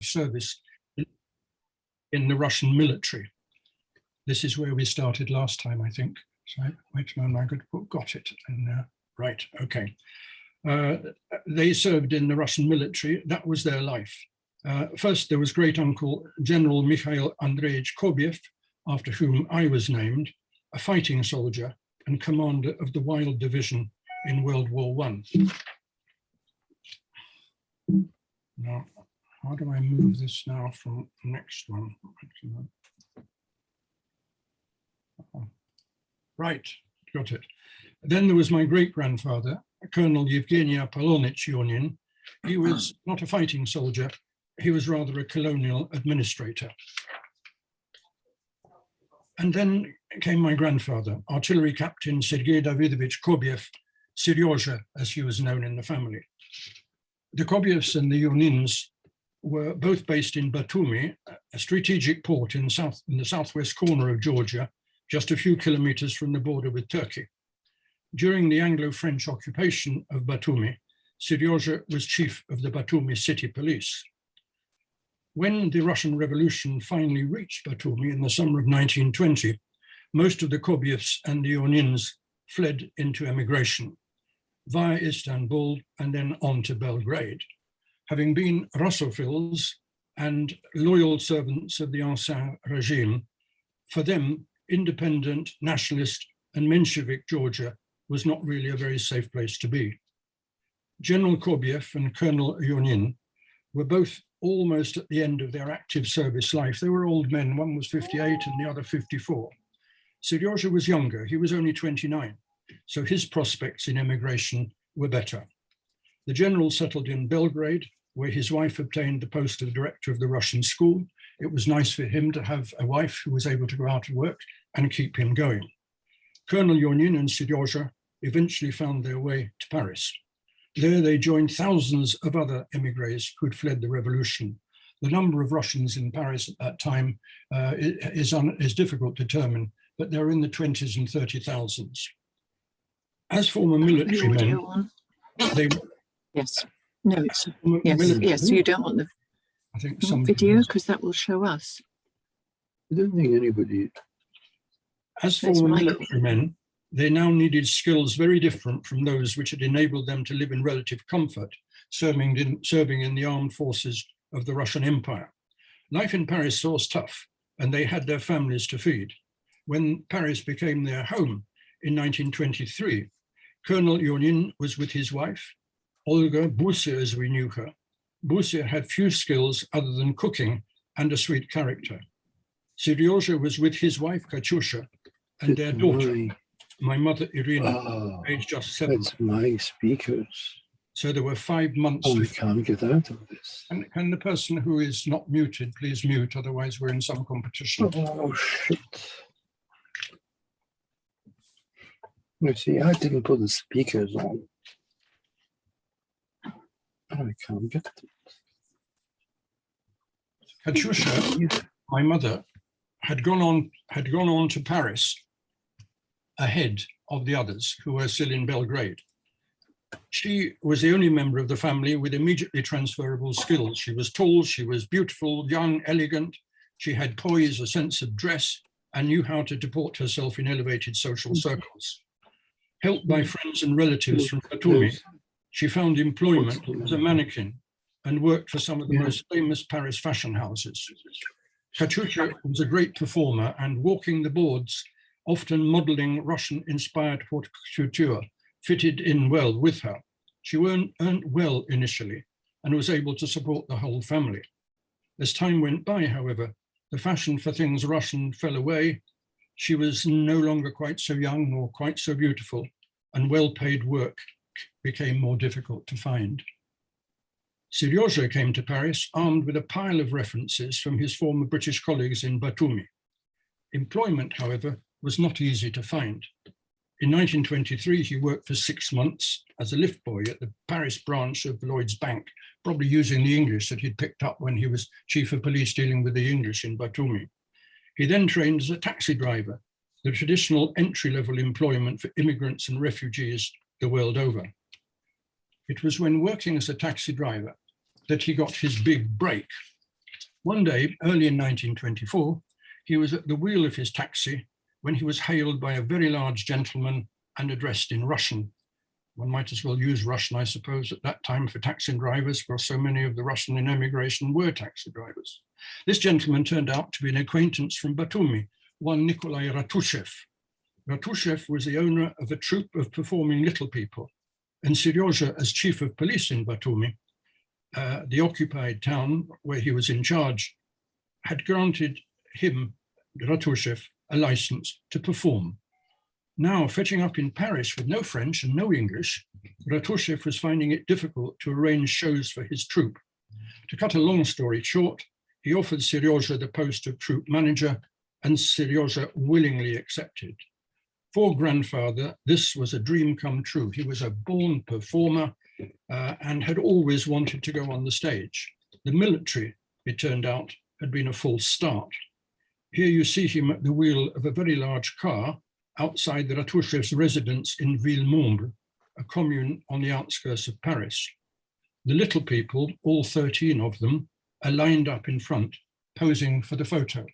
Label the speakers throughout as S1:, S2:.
S1: service in the Russian military. This is where we started last time, I think. So wait a moment, I got it. And, right, okay. They served in the Russian military. That was their life. First, there was great uncle General Mikhail Andreevich Kobiev, after whom I was named, a fighting soldier and commander of the Wild Division in World War I. Now, how do I move this now from the next one? Right, got it. Then there was my great-grandfather, Colonel Yevgeny Apollonich Yonin. He was not a fighting soldier, he was rather a colonial administrator. And then came my grandfather, Artillery Captain Sergei Davidovich Kobiev, Seryozha, as he was known in the family. The Kobievs and the Yonins were both based in Batumi, a strategic port in the southwest corner of Georgia, just a few kilometers from the border with Turkey. During the Anglo-French occupation of Batumi, Seryozha was chief of the Batumi city police. When the Russian Revolution finally reached Batumi in the summer of 1920, most of the Kobievs and the Yonins fled into emigration via Istanbul and then on to Belgrade. Having been Russophiles and loyal servants of the Ancien regime, for them, independent, nationalist and Menshevik Georgia was not really a very safe place to be. General Kobiev and Colonel Yonin were both almost at the end of their active service life. They were old men, one was 58 and the other 54. Seryozha was younger, he was only 29, so his prospects in emigration were better. The general settled in Belgrade, where his wife obtained the post of director of the Russian school. It was nice for him to have a wife who was able to go out and work and keep him going. Colonel Yonin and Seryozha eventually found their way to Paris. There they joined thousands of other emigres who'd fled the revolution. The number of Russians in Paris at that time is difficult to determine, but they're in the 20s and 30,000s. As former military men, they...
S2: Yes. No, it's yes. You don't want the
S1: I think some
S2: video because that will show us.
S3: I don't think anybody.
S1: As former military men, they now needed skills very different from those which had enabled them to live in relative comfort, serving in the armed forces of the Russian Empire. Life in Paris was tough, and they had their families to feed. When Paris became their home in 1923, Colonel Yonin was with his wife, Olga Busia, as we knew her. Busia had few skills other than cooking and a sweet character. Seryozha was with his wife, Katyusha, and their daughter, my mother, Irina, aged just 7.
S3: That's my speakers.
S1: So there were 5 months.
S3: Oh, we can't get out of this.
S1: And can the person who is not muted, please mute, otherwise we're in some competition.
S3: Oh, shit. You see, I didn't put the speakers on. I can't get it.
S1: Katyusha, my mother, had gone on to Paris ahead of the others who were still in Belgrade. She was the only member of the family with immediately transferable skills. She was tall, she was beautiful, young, elegant. She had poise, a sense of dress, and knew how to deport herself in elevated social circles. Helped by friends and relatives from Batumi, she found employment as a mannequin and worked for some of the most famous Paris fashion houses. Katyusha was a great performer and walking the boards, often modeling Russian-inspired haute couture, fitted in well with her. She earned well initially and was able to support the whole family. As time went by, however, the fashion for things Russian fell away. She was no longer quite so young or quite so beautiful, and well-paid work became more difficult to find. Seryozha came to Paris armed with a pile of references from his former British colleagues in Batumi. Employment, however, was not easy to find. In 1923, he worked for 6 months as a lift boy at the Paris branch of Lloyd's Bank, probably using the English that he'd picked up when he was chief of police dealing with the English in Batumi. He then trained as a taxi driver, the traditional entry-level employment for immigrants and refugees the world over. It was when working as a taxi driver that he got his big break One day, early in 1924, he was at the wheel of his taxi when he was hailed by a very large gentleman and addressed in Russian. One might as well use Russian, I suppose, at that time for taxi drivers, because so many of the Russian in emigration were taxi drivers. This gentleman turned out to be an acquaintance from Batumi, one Nikolai Ratushev. Ratushev was the owner of a troupe of performing little people, and Seryoja, as chief of police in Batumi, the occupied town where he was in charge, had granted him, Ratushev, a license to perform. Now, fetching up in Paris with no French and no English, Ratushev was finding it difficult to arrange shows for his troupe. To cut a long story short, he offered Seryoja the post of troupe manager, and Seryoja willingly accepted. For grandfather, this was a dream come true. He was a born performer and had always wanted to go on the stage. The military, it turned out, had been a false start. Here you see him at the wheel of a very large car outside the Ratushev's residence in Villemomble, a commune on the outskirts of Paris. The little people, all 13 of them, are lined up in front, posing for the photo.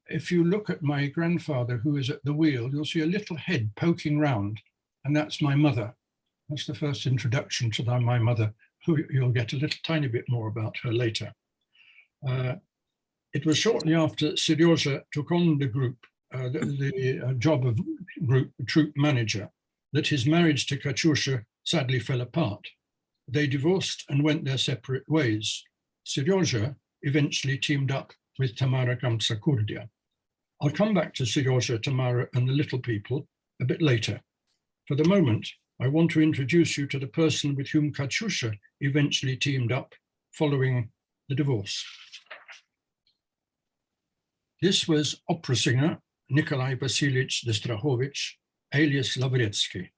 S1: If you look at my grandfather, who is at the wheel, you'll see a little head poking round, and that's my mother. That's the first introduction to my mother, who you'll get a little tiny bit more about her later. It was shortly after Seryoja took on the group, the job of troupe manager, that his marriage to Katyusha sadly fell apart. They divorced and went their separate ways. Seryoja eventually teamed up with Tamara Kamtsakurdia. I'll come back to Seryoja, Tamara, and the little people a bit later. For the moment, I want to introduce you to the person with whom Katyusha eventually teamed up following the divorce. This was opera singer Nikolai Vasilievich Strahovich, alias Lavretsky.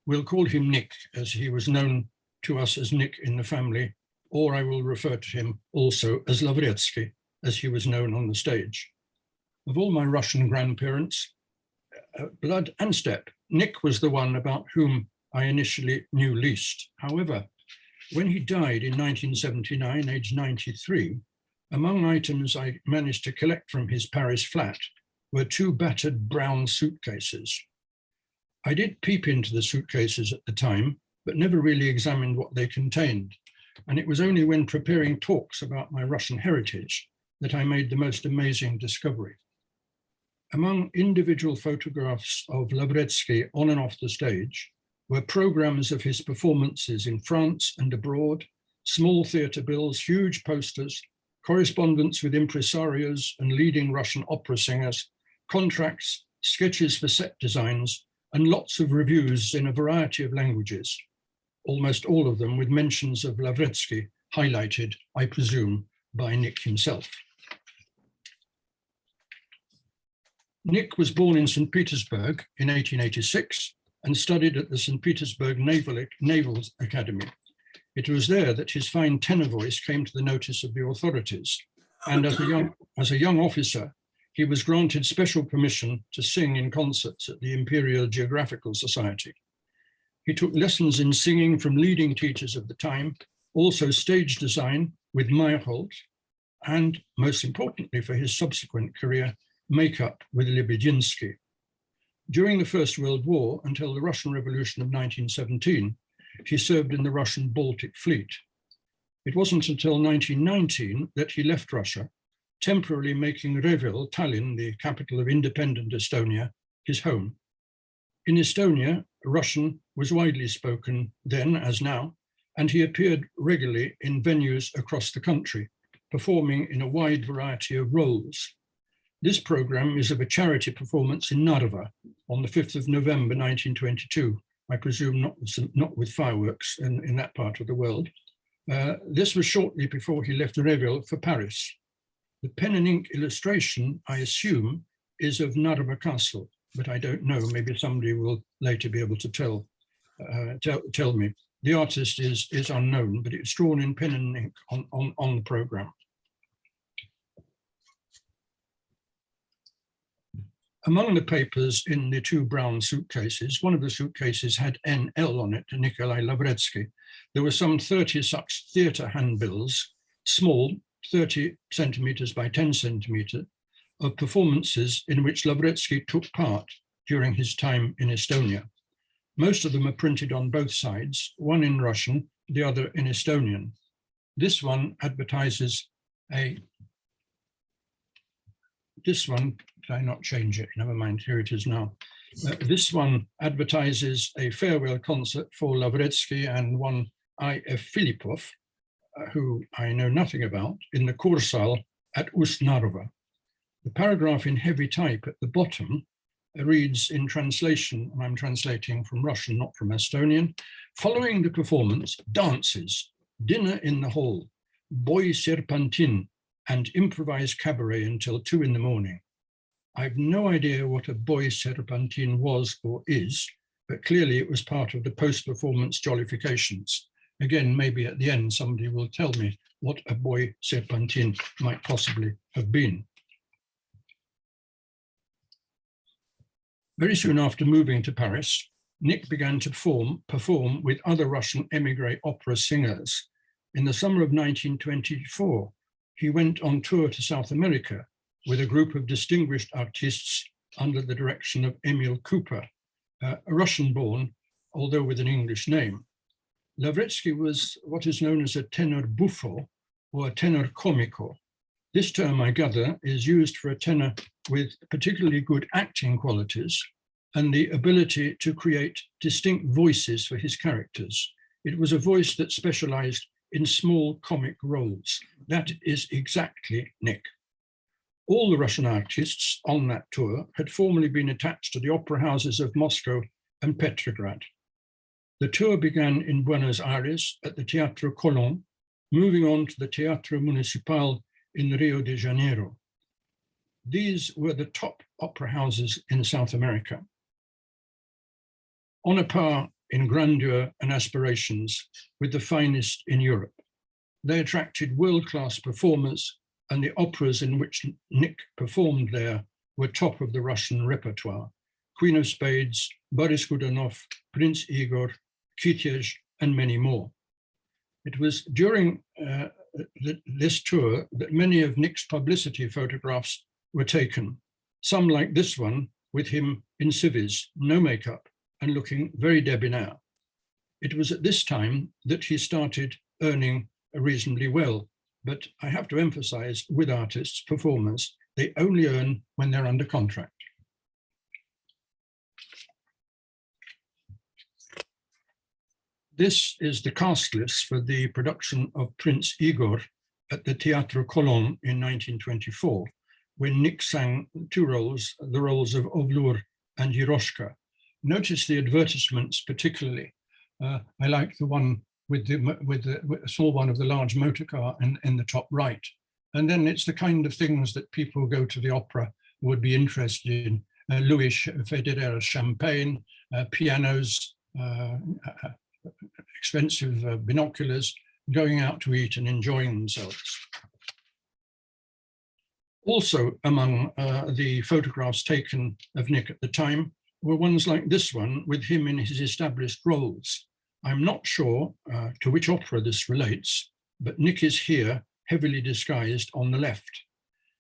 S1: We'll call him Nick, as he was known to us as Nick in the family, or I will refer to him also as Lavretsky, as he was known on the stage. Of all my Russian grandparents, blood and step, Nick was the one about whom I initially knew least. However, when he died in 1979, aged 93, among items I managed to collect from his Paris flat were 2 battered brown suitcases. I did peep into the suitcases at the time, but never really examined what they contained. And it was only when preparing talks about my Russian heritage that I made the most amazing discovery. Among individual photographs of Lavretsky on and off the stage were programs of his performances in France and abroad, small theater bills, huge posters, correspondence with impresarios and leading Russian opera singers, contracts, sketches for set designs, and lots of reviews in a variety of languages, almost all of them with mentions of Lavretsky highlighted, I presume, by Nick himself. Nick was born in St. Petersburg in 1886 and studied at the St. Petersburg Naval Academy. It was there that his fine tenor voice came to the notice of the authorities. And as a young officer, he was granted special permission to sing in concerts at the Imperial Geographical Society. He took lessons in singing from leading teachers of the time, also stage design with Meyerhold, and most importantly for his subsequent career, makeup with Lebedynsky. During the First World War, until the Russian Revolution of 1917, he served in the Russian Baltic Fleet. It wasn't until 1919 that he left Russia, temporarily making Revel, Tallinn, the capital of independent Estonia, his home. In Estonia, Russian was widely spoken then as now, and he appeared regularly in venues across the country, performing in a wide variety of roles. This program is of a charity performance in Narva on the 5th of November, 1922, I presume not with fireworks in that part of the world. This was shortly before he left Revel for Paris. The pen and ink illustration, I assume, is of Narva Castle, but I don't know, maybe somebody will later be able to tell me. The artist is unknown, but it's drawn in pen and ink on the program. Among the papers in the 2 brown suitcases, one of the suitcases had NL on it, Nikolai Lavretsky. There were some 30 such theatre handbills, small, 30 centimeters by 10 centimeters of performances in which Lavretsky took part during his time in Estonia. Most of them are printed on both sides, one in Russian, the other in Estonian. This one advertises this one, did I not change it? Never mind, here it is now. This one advertises a farewell concert for Lavretsky and one I.F. Filipov, who I know nothing about, in the Kursal at Ust-Narva. The paragraph in heavy type at the bottom reads in translation, and I'm translating from Russian, not from Estonian, following the performance, dances, dinner in the hall, boy serpentin, and improvised cabaret until 2 in the morning. I've no idea what a boy serpentin was or is, but clearly it was part of the post-performance jollifications. Again, maybe at the end, somebody will tell me what a boy serpentin might possibly have been. Very soon after moving to Paris, Nick began to perform with other Russian émigré opera singers. In the summer of 1924, he went on tour to South America with a group of distinguished artists under the direction of Emil Cooper, a Russian-born, although with an English name. Lavretsky was what is known as a tenor buffo or a tenor comico. This term, I gather, is used for a tenor with particularly good acting qualities and the ability to create distinct voices for his characters. It was a voice that specialized in small comic roles. That is exactly Nick. All the Russian artists on that tour had formerly been attached to the opera houses of Moscow and Petrograd. The tour began in Buenos Aires at the Teatro Colón, moving on to the Teatro Municipal in Rio de Janeiro. These were the top opera houses in South America, on a par in grandeur and aspirations with the finest in Europe. They attracted world-class performers, and the operas in which Nick performed there were top of the Russian repertoire: Queen of Spades, Boris Godunov, Prince Igor, Kitej, and many more. It was during this tour that many of Nick's publicity photographs were taken, some like this one with him in civvies, no makeup, and looking very debonair. It was at this time that he started earning reasonably well, but I have to emphasize with artists, performers, they only earn when they're under contract. This is the cast list for the production of Prince Igor at the Teatro Colón in 1924, when Nick sang 2 roles, the roles of Ovlur and Yeroshka. Notice the advertisements particularly. I like the one with the small one of the large motor car in the top right. And then it's the kind of things that people who go to the opera would be interested in. Louis Federer's champagne, pianos, expensive binoculars, going out to eat and enjoying themselves. Also among the photographs taken of Nick at the time were ones like this one with him in his established roles. I'm not sure to which opera this relates, but Nick is here heavily disguised on the left.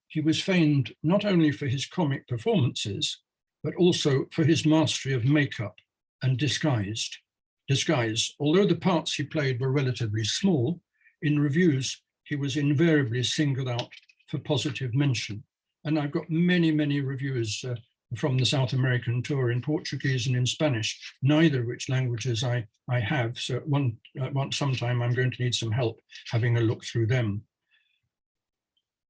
S1: He was famed not only for his comic performances, but also for his mastery of makeup and disguise. Although the parts he played were relatively small, in reviews, he was invariably singled out for positive mention. And I've got many, many reviews from the South American tour in Portuguese and in Spanish, neither of which languages I have. So sometime I'm going to need some help having a look through them.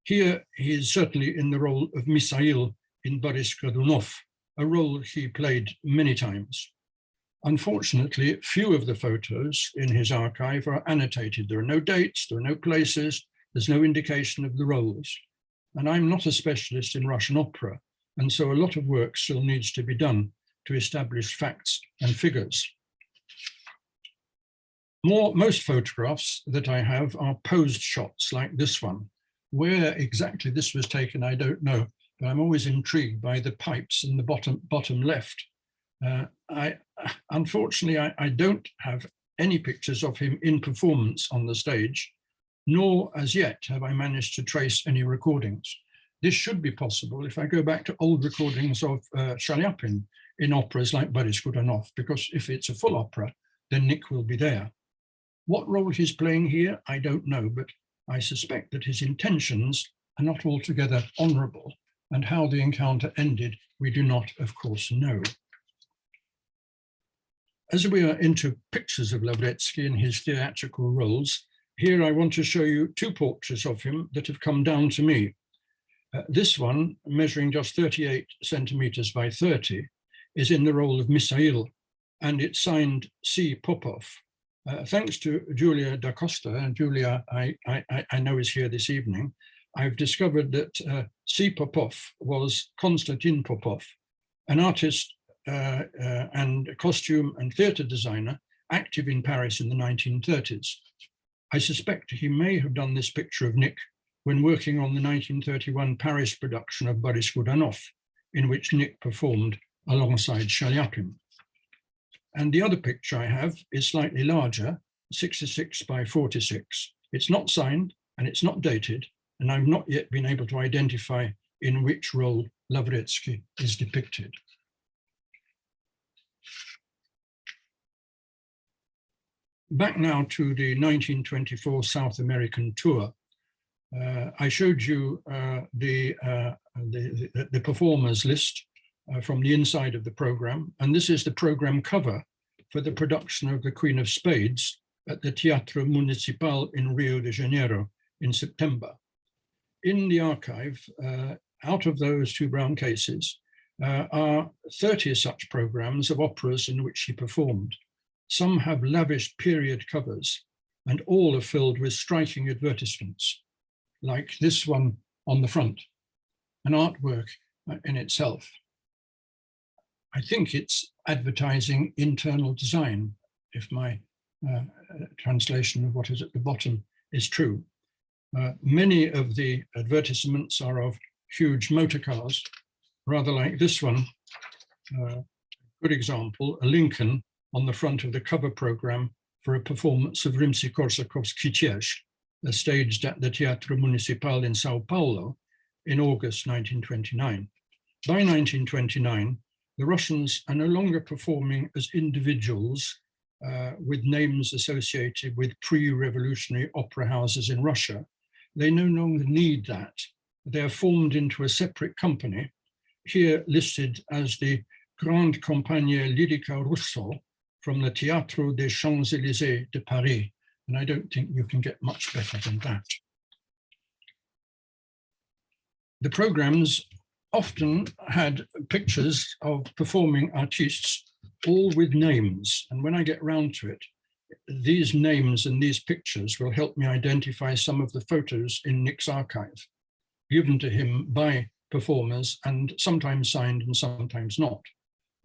S1: Here he is certainly in the role of Misail in Boris Godunov, a role he played many times. Unfortunately, few of the photos in his archive are annotated. There are no dates, there are no places, there's no indication of the roles. And I'm not a specialist in Russian opera, and so a lot of work still needs to be done to establish facts and figures. Most photographs that I have are posed shots like this one. Where exactly this was taken, I don't know, but I'm always intrigued by the pipes in the bottom left. Unfortunately, I don't have any pictures of him in performance on the stage, nor as yet have I managed to trace any recordings. This should be possible if I go back to old recordings of Shaliapin in operas like Boris Godunov, because if it's a full opera, then Nick will be there. What role he's playing here, I don't know, but I suspect that his intentions are not altogether honorable, and how the encounter ended, we do not, of course, know. As we are into pictures of Lavretsky in his theatrical roles, here I want to show you two portraits of him that have come down to me. This one, measuring just 38 centimeters by 30, is in the role of Misail, and it's signed C. Popov. Thanks to Julia da Costa, and Julia I know is here this evening, I've discovered that C. Popov was Konstantin Popov, an artist and costume and theatre designer active in Paris in the 1930s. I suspect he may have done this picture of Nick when working on the 1931 Paris production of Boris Godunov, in which Nick performed alongside Shaliapin. And the other picture I have is slightly larger, 66 by 46. It's not signed and it's not dated, and I've not yet been able to identify in which role Lavretsky is depicted. Back now to the 1924 South American tour. I showed you the performers list from the inside of the program, and this is the program cover for the production of the Queen of Spades at the Teatro Municipal in Rio de Janeiro in September. In the archive, out of those two brown cases, are 30 such programs of operas in which she performed. Some have lavish period covers, and all are filled with striking advertisements, like this one on the front, an artwork in itself. I think it's advertising internal design, if my translation of what is at the bottom is true. Many of the advertisements are of huge motor cars, rather like this one. Good example, a Lincoln on the front of the cover program for a performance of Rimsky-Korsakov's Kytiesh, staged at the Teatro Municipal in Sao Paulo in August 1929. By 1929, the Russians are no longer performing as individuals with names associated with pre-revolutionary opera houses in Russia. They no longer need that. They are formed into a separate company, here listed as the Grande Compagnie Lyrica Russo from the Théâtre des Champs-Élysées de Paris. And I don't think you can get much better than that. The programs often had pictures of performing artists, all with names. And when I get round to it, these names and these pictures will help me identify some of the photos in Nick's archive, given to him by performers and sometimes signed and sometimes not.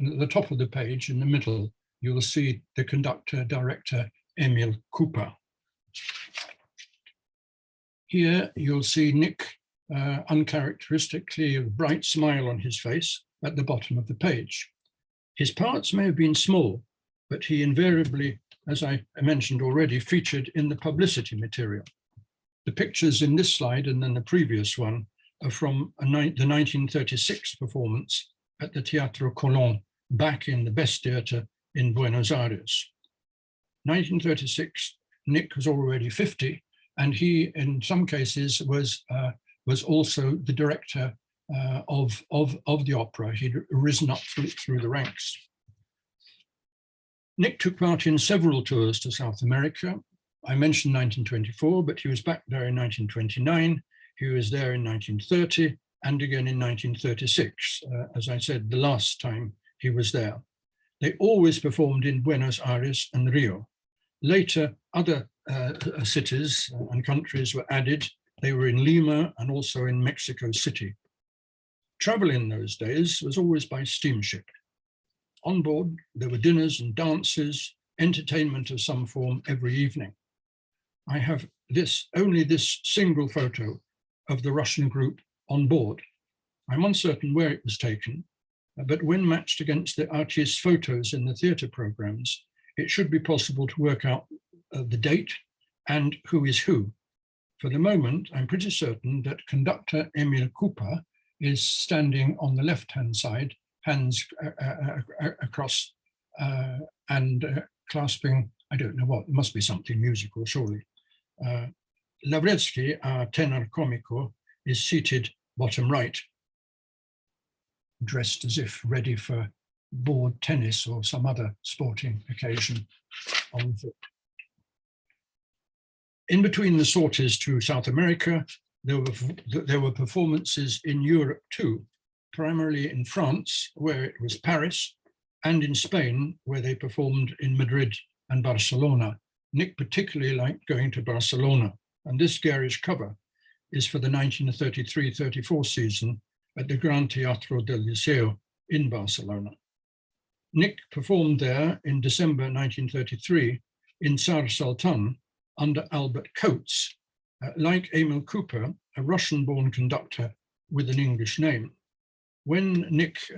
S1: And at the top of the page in the middle, you will see the conductor, director, Emil Cooper. Here you'll see Nick uncharacteristically a bright smile on his face at the bottom of the page. His parts may have been small, but he invariably, as I mentioned already, featured in the publicity material. The pictures in this slide and then the previous one are from the 1936 performance at the Teatro Colón, back in the best theatre in Buenos Aires. 1936, Nick was already 50, and he, in some cases, was also the director of the opera. He'd risen up through the ranks. Nick took part in several tours to South America. I mentioned 1924, but he was back there in 1929. He was there in 1930 and again in 1936, as I said, the last time he was there. They always performed in Buenos Aires and Rio. Later, other cities and countries were added. They were in Lima and also in Mexico City. Travel in those days was always by steamship. On board, there were dinners and dances, entertainment of some form every evening. I have only this single photo of the Russian group on board. I'm uncertain where it was taken, but when matched against the artist's photos in the theatre programs, it should be possible to work out the date and who is who. For the moment, I'm pretty certain that conductor Emil Cooper is standing on the left-hand side, hands across and clasping, I don't know what, it must be something musical, surely. Lavretsky, our tenor comico, is seated bottom right, dressed as if ready for board tennis or some other sporting occasion on foot. In between the sorties to South America, there were performances in Europe too, primarily in France, where it was Paris, and in Spain, where they performed in Madrid and Barcelona. Nick particularly liked going to Barcelona, and this garish cover is for the 1933-34 season at the Gran Teatro del Liceo in Barcelona. Nick performed there in December 1933 in Sar Sultan under Albert Coates, like Emil Cooper, a Russian-born conductor with an English name. When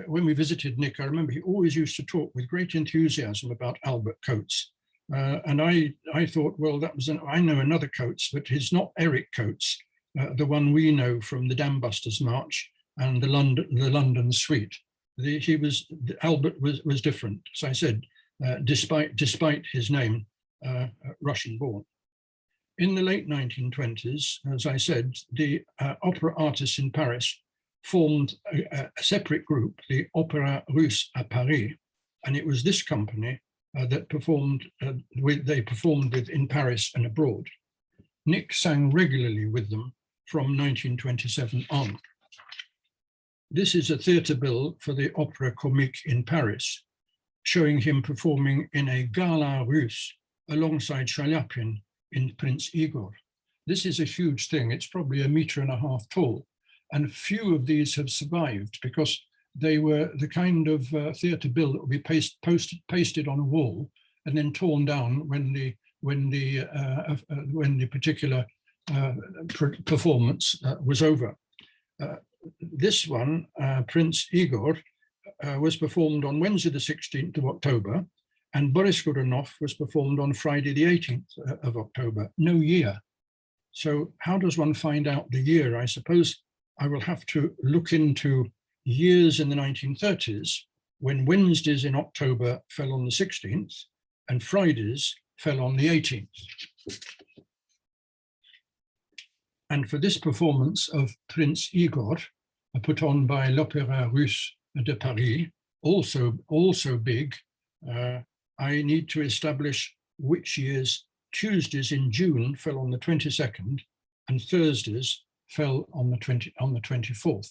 S1: we visited Nick, I remember he always used to talk with great enthusiasm about Albert Coates. And I thought, well, I know another Coates, but he's not Eric Coates, the one we know from the Dam Busters March and the London Suite. Albert was different. So I said, despite his name, Russian-born. In the late 1920s, as I said, the opera artists in Paris formed a separate group, the Opéra Russe à Paris, and it was this company that they performed with in Paris and abroad. Nick sang regularly with them from 1927 on. This is a theatre bill for the Opéra Comique in Paris, showing him performing in a gala russe alongside Chaliapin in Prince Igor. This is a huge thing. It's probably 1.5 meters tall, and few of these have survived because they were the kind of theatre bill that would be pasted on a wall and then torn down when the particular performance was over. This one, Prince Igor, was performed on Wednesday the 16th of October, and Boris Godunov was performed on Friday the 18th of October, no year. So how does one find out the year? I suppose I will have to look into years in the 1930s when Wednesdays in October fell on the 16th and Fridays fell on the 18th. And for this performance of Prince Igor, put on by l'Opéra Russe de Paris, also big, I need to establish which year's Tuesdays in June fell on the 22nd and Thursdays fell on the 24th.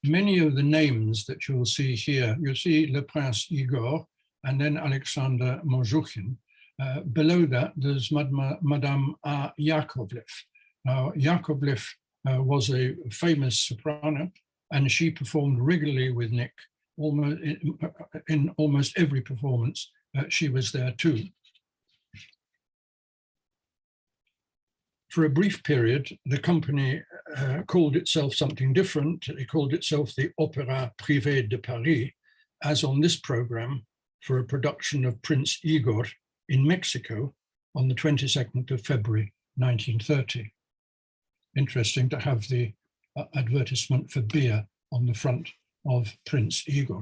S1: Many of the names that you'll see here, you'll see Le Prince Igor and then Alexander Mozhukin. Below that, there's Madame A. Yakovlev. Now, Yakovlev was a famous soprano, and she performed regularly with Nick. In almost every performance, she was there too. For a brief period, the company called itself something different. It called itself the Opéra Privé de Paris, as on this program for a production of Prince Igor in Mexico on the 22nd of February, 1930. Interesting to have the advertisement for beer on the front of Prince Igor.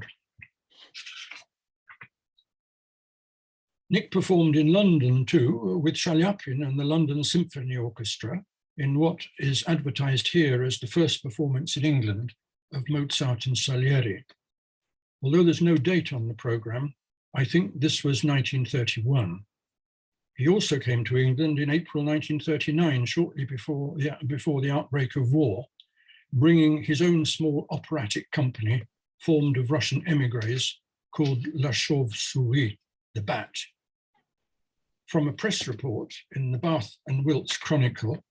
S1: Nick performed in London too with Chaliapin and the London Symphony Orchestra in what is advertised here as the first performance in England of Mozart and Salieri. Although there's no date on the program, I think this was 1931. He also came to England in April 1939, shortly before the outbreak of war, bringing his own small operatic company formed of Russian émigrés called La Chauve-Souris, the Bat. From a press report in the Bath and Wilts Chronicle,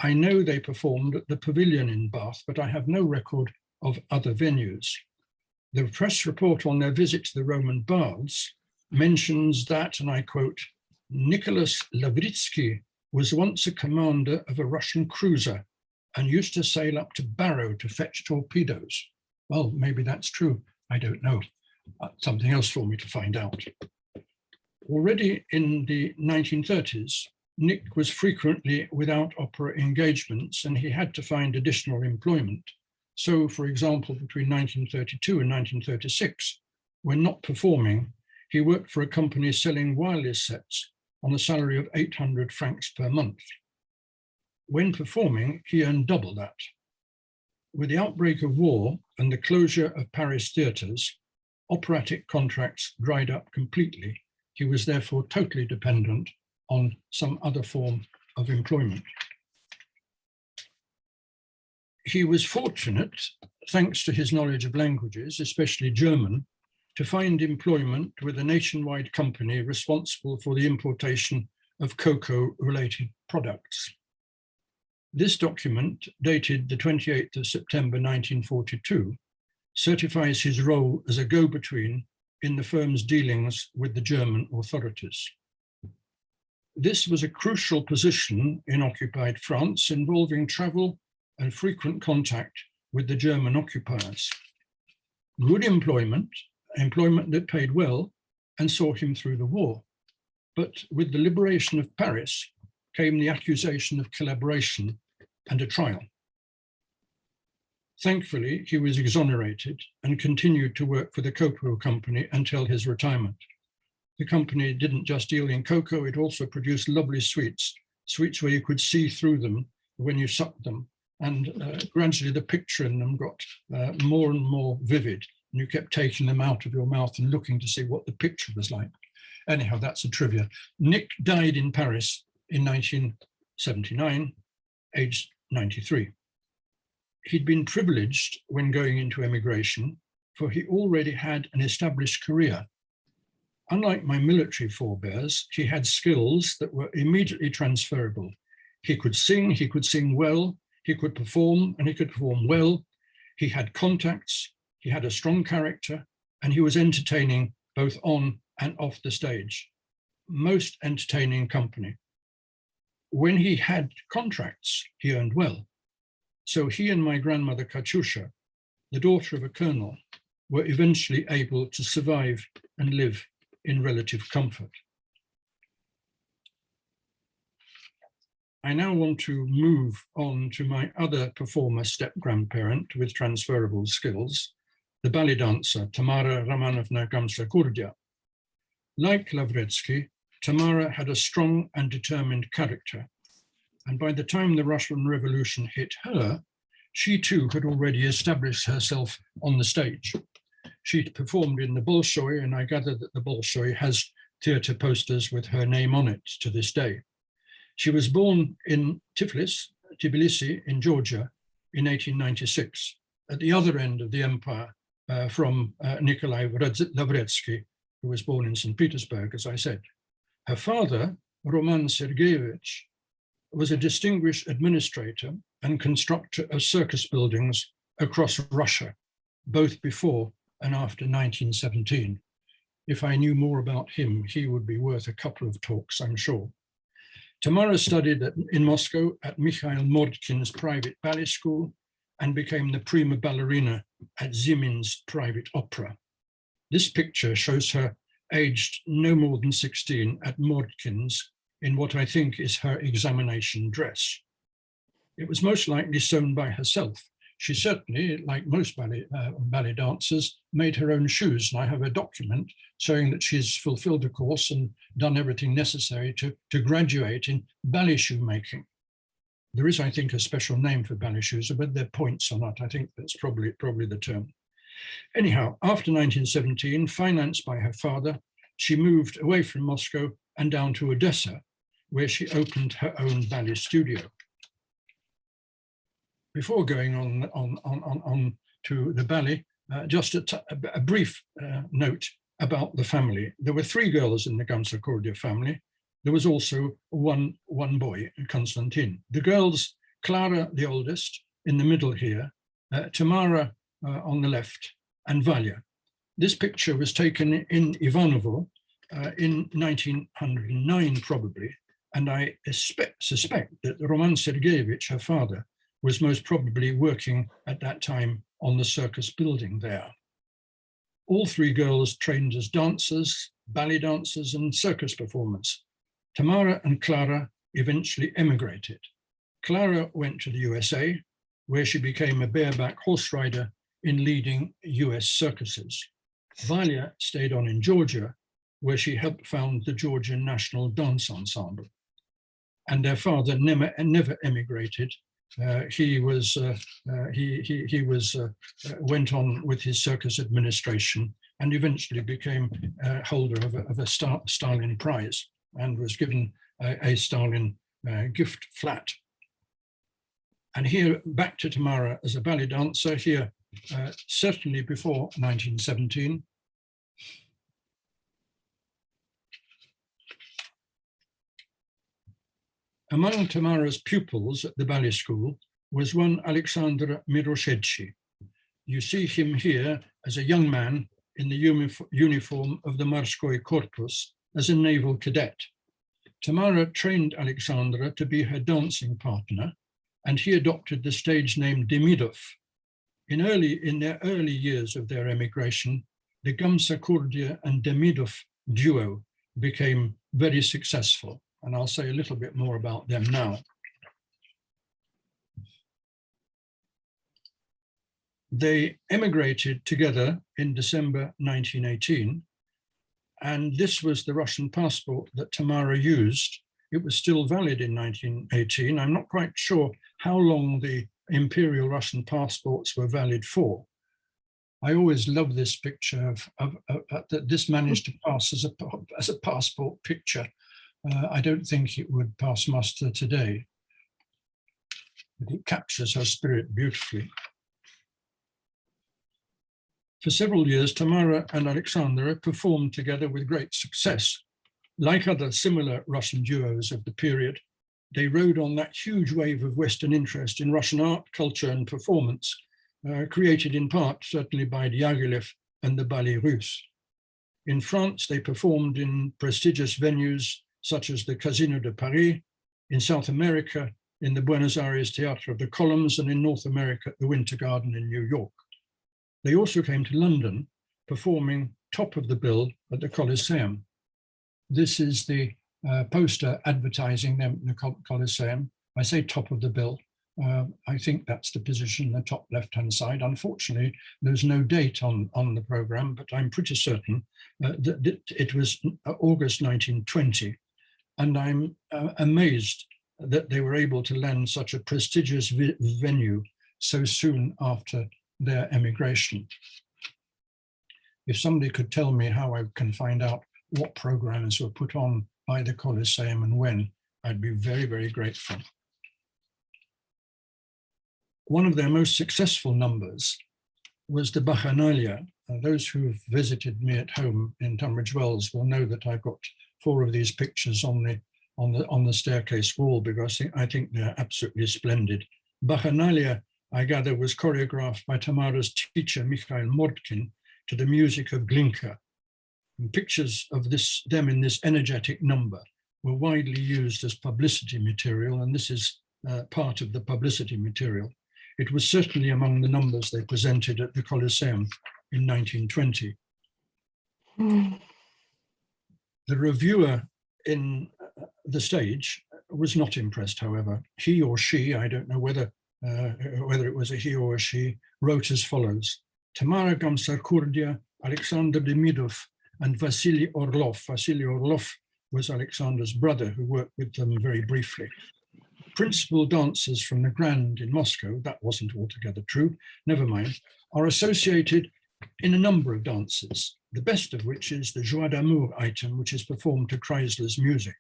S1: I know they performed at the Pavilion in Bath, but I have no record of other venues. The press report on their visit to the Roman baths mentions that, and I quote, Nicholas Lavritsky was once a commander of a Russian cruiser and used to sail up to Barrow to fetch torpedoes. Well, maybe that's true. I don't know. Something else for me to find out. Already in the 1930s, Nick was frequently without opera engagements and he had to find additional employment. So, for example, between 1932 and 1936, when not performing, he worked for a company selling wireless sets on a salary of 800 francs per month. When performing, he earned double that. With the outbreak of war and the closure of Paris theatres, operatic contracts dried up completely. He was therefore totally dependent on some other form of employment. He was fortunate, thanks to his knowledge of languages, especially German, to find employment with a nationwide company responsible for the importation of cocoa-related products. This document, dated the 28th of September 1942, certifies his role as a go-between in the firm's dealings with the German authorities. This was a crucial position in occupied France, involving travel and frequent contact with the German occupiers. Good employment that paid well and saw him through the war. But with the liberation of Paris came the accusation of collaboration and a trial. Thankfully, he was exonerated and continued to work for the cocoa company until his retirement. The company didn't just deal in cocoa, it also produced lovely sweets where you could see through them when you sucked them. And gradually the picture in them got more and more vivid. And you kept taking them out of your mouth and looking to see what the picture was like. Anyhow, that's a trivia. Nick died in Paris in 1979, aged 93. He'd been privileged when going into emigration, for he already had an established career. Unlike my military forebears, he had skills that were immediately transferable. He could sing well, he could perform, and he could perform well. He had contacts, he had a strong character, and he was entertaining both on and off the stage. Most entertaining company. When he had contracts, he earned well. So he and my grandmother Katyusha, the daughter of a colonel, were eventually able to survive and live in relative comfort. I now want to move on to my other performer step-grandparent with transferable skills, the ballet dancer Tamara Romanovna Gamsa-Kurdia. Like Lavretsky, Tamara had a strong and determined character. And by the time the Russian Revolution hit her, she too had already established herself on the stage. She'd performed in the Bolshoi, and I gather that the Bolshoi has theatre posters with her name on it to this day. She was born in Tbilisi in Georgia in 1896, at the other end of the empire from Nikolai Lavretsky, who was born in St. Petersburg, as I said. Her father, Roman Sergeyevich, was a distinguished administrator and constructor of circus buildings across Russia, both before and after 1917. If I knew more about him, he would be worth a couple of talks, I'm sure. Tamara studied in Moscow at Mikhail Mordkin's private ballet school and became the prima ballerina at Zimin's private opera. This picture shows her aged no more than 16 at Mordkin's in what I think is her examination dress. It was most likely sewn by herself. She certainly, like most ballet dancers, made her own shoes, and I have a document showing that she's fulfilled a course and done everything necessary to graduate in ballet shoemaking. There is, I think, a special name for ballet shoes, whether they're points or not, I think that's probably the term. Anyhow, after 1917, financed by her father, she moved away from Moscow and down to Odessa, where she opened her own ballet studio. Before going on to the ballet, just a brief note about the family. There were 3 girls in the Gamsa-Kurdia family. There was also one boy, Konstantin. The girls, Clara, the oldest, in the middle here, Tamara on the left, and Valya. This picture was taken in Ivanovo in 1909, probably, and I suspect that Roman Sergeyevich, her father, was most probably working at that time on the circus building there. All 3 girls trained as dancers, ballet dancers and circus performers. Tamara and Clara eventually emigrated. Clara went to the USA, where she became a bareback horse rider in leading US circuses. Valia stayed on in Georgia, where she helped found the Georgian National Dance Ensemble. And their father never emigrated. He went on with his circus administration and eventually became holder of a Stalin Prize and was given a Stalin gift flat. And here, back to Tamara as a ballet dancer here, certainly before 1917. Among Tamara's pupils at the ballet school was one Alexander Miroshevsky. You see him here as a young man in the uniform of the Morskoy Korpus as a naval cadet. Tamara trained Alexandra to be her dancing partner, and he adopted the stage name Demidov. In their early years of their emigration, the Gamsakhurdia and Demidov duo became very successful, and I'll say a little bit more about them now. They emigrated together in December 1918, and this was the Russian passport that Tamara used. It was still valid in 1918. I'm not quite sure how long the Imperial Russian passports were valid for. I always love this picture that this managed to pass as a passport picture. I don't think it would pass muster today, but it captures her spirit beautifully. For several years, Tamara and Alexandra performed together with great success. Like other similar Russian duos of the period, they rode on that huge wave of Western interest in Russian art, culture, and performance, created in part certainly by Diaghilev and the Ballet Russe. In France, they performed in prestigious venues such as the Casino de Paris, in South America, in the Buenos Aires Theatre of the Columns, and in North America, at the Winter Garden in New York. They also came to London, performing top of the bill at the Coliseum. This is the poster advertising them at the Coliseum. I say top of the bill. I think that's the position, the top left-hand side. Unfortunately, there's no date on the program, but I'm pretty certain that it was August 1920. And I'm amazed that they were able to land such a prestigious venue so soon after their emigration. If somebody could tell me how I can find out what programs were put on by the Coliseum and when, I'd be very, very grateful. One of their most successful numbers was the Bacchanalian. Those who have visited me at home in Tunbridge Wells will know that I've got 4 of these pictures on the staircase wall, because I think they're absolutely splendid. Bacchanalian, I gather, was choreographed by Tamara's teacher, Mikhail Mordkin, to the music of Glinka. And pictures of them in this energetic number were widely used as publicity material, and this is part of the publicity material. It was certainly among the numbers they presented at the Coliseum in 1920. The reviewer in the stage was not impressed, however. He or she, I don't know whether it was a he or a she, wrote as follows: Tamara Gamsakhurdia, Alexander Demidov, and Vasily Orlov. Vasily Orlov was Alexander's brother, who worked with them very briefly. Principal dancers from the Grand in Moscow, that wasn't altogether true, never mind, are associated in a number of dances, the best of which is the Joie d'amour item, which is performed to Kreisler's music.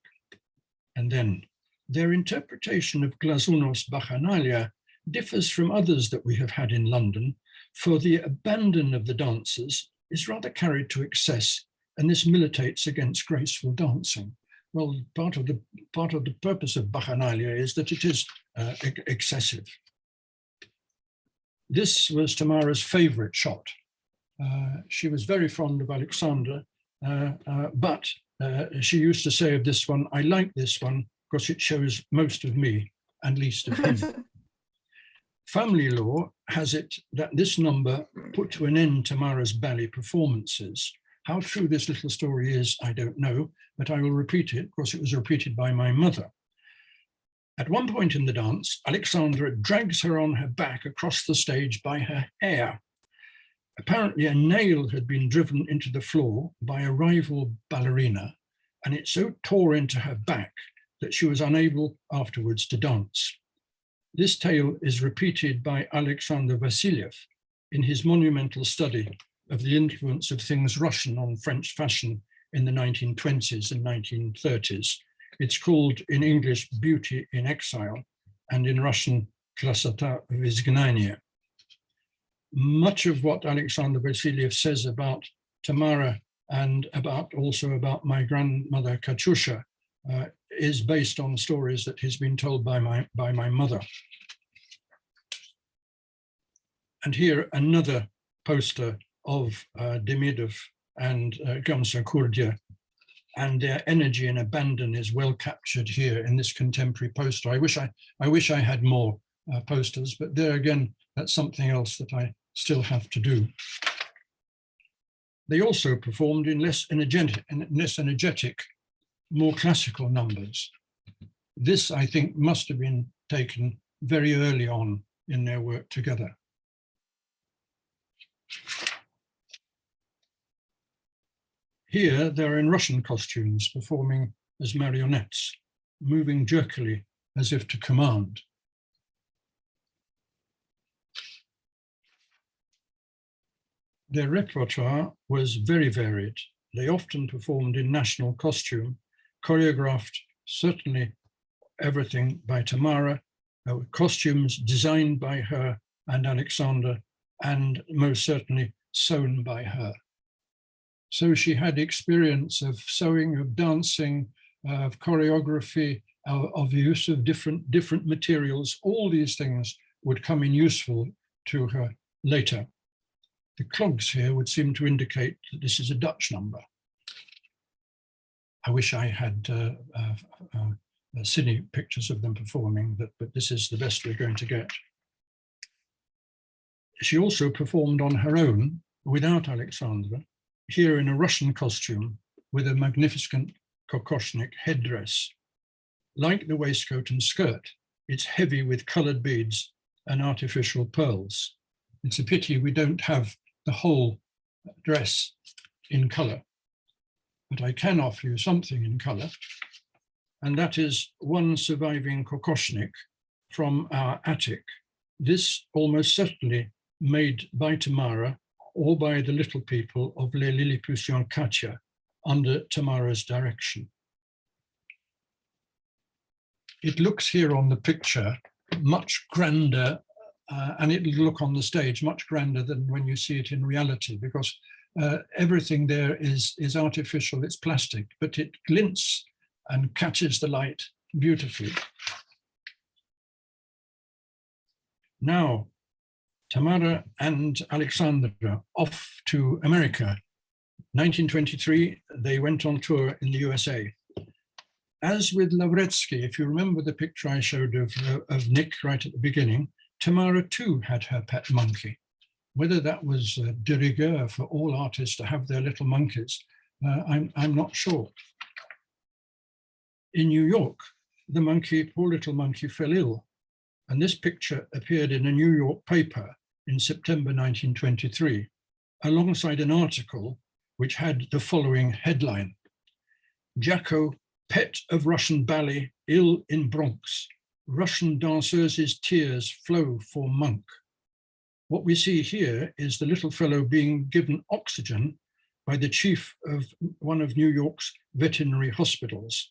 S1: And then their interpretation of Glazunov's Bacchanalian differs from others that we have had in London, for the abandon of the dancers is rather carried to excess, and this militates against graceful dancing. Well, part of the purpose of Bacchanalian is that it is excessive. This was Tamara's favorite shot. She was very fond of Alexander, but she used to say of this one, I like this one because it shows most of me and least of him. Family law has it that this number put to an end Tamara's ballet performances How true this little story is, I don't know, but I will repeat it because it was repeated by my mother. At one point in the dance, Alexandra drags her on her back across the stage by her hair. Apparently a nail had been driven into the floor by a rival ballerina, and it so tore into her back that she was unable afterwards to dance. This tale is repeated by Alexander Vasilyev in his monumental study of the influence of things Russian on French fashion in the 1920s and 1930s. It's called in English Beauty in Exile, and in Russian Krasota v изгнании. Much of what Alexander Vasilyev says about Tamara and also about my grandmother Katyusha is based on stories that has been told by my mother. And here another poster of Demidov and Gamsa-Kurdia, and their energy and abandon is well captured here in this contemporary poster. I wish I had more posters, but there again, that's something else that I still have to do. They also performed in less energetic, more classical numbers. This, I think, must have been taken very early on in their work together. Here, they're in Russian costumes, performing as marionettes, moving jerkily as if to command. Their repertoire was very varied. They often performed in national costume, choreographed certainly everything by Tamara, costumes designed by her and Alexander, and most certainly sewn by her. So she had experience of sewing, of dancing, of choreography, of use of different materials. All these things would come in useful to her later. The clogs here would seem to indicate that this is a Dutch number. I wish I had cine pictures of them performing, but this is the best we're going to get. She also performed on her own without Alexandra, here in a Russian costume with a magnificent kokoshnik headdress. Like the waistcoat and skirt, it's heavy with colored beads and artificial pearls. It's a pity we don't have the whole dress in color, but I can offer you something in color, and that is one surviving kokoshnik from our attic. This almost certainly made by Tamara or by the little people of Les Lilliputians Katya under Tamara's direction. It looks here on the picture much grander, and it'll look on the stage much grander than when you see it in reality, because everything there is artificial, it's plastic, but it glints and catches the light beautifully. Now, Tamara and Alexandra off to America. 1923, they went on tour in the USA. As with Lavretsky, if you remember the picture I showed of Nick right at the beginning, Tamara too had her pet monkey. Whether that was de rigueur for all artists to have their little monkeys, I'm not sure. In New York, the monkey, poor little monkey, fell ill. And this picture appeared in a New York paper in September 1923, alongside an article which had the following headline: Jacko, pet of Russian ballet, ill in Bronx. Russian danseuse' tears flow for monk. What we see here is the little fellow being given oxygen by the chief of one of New York's veterinary hospitals.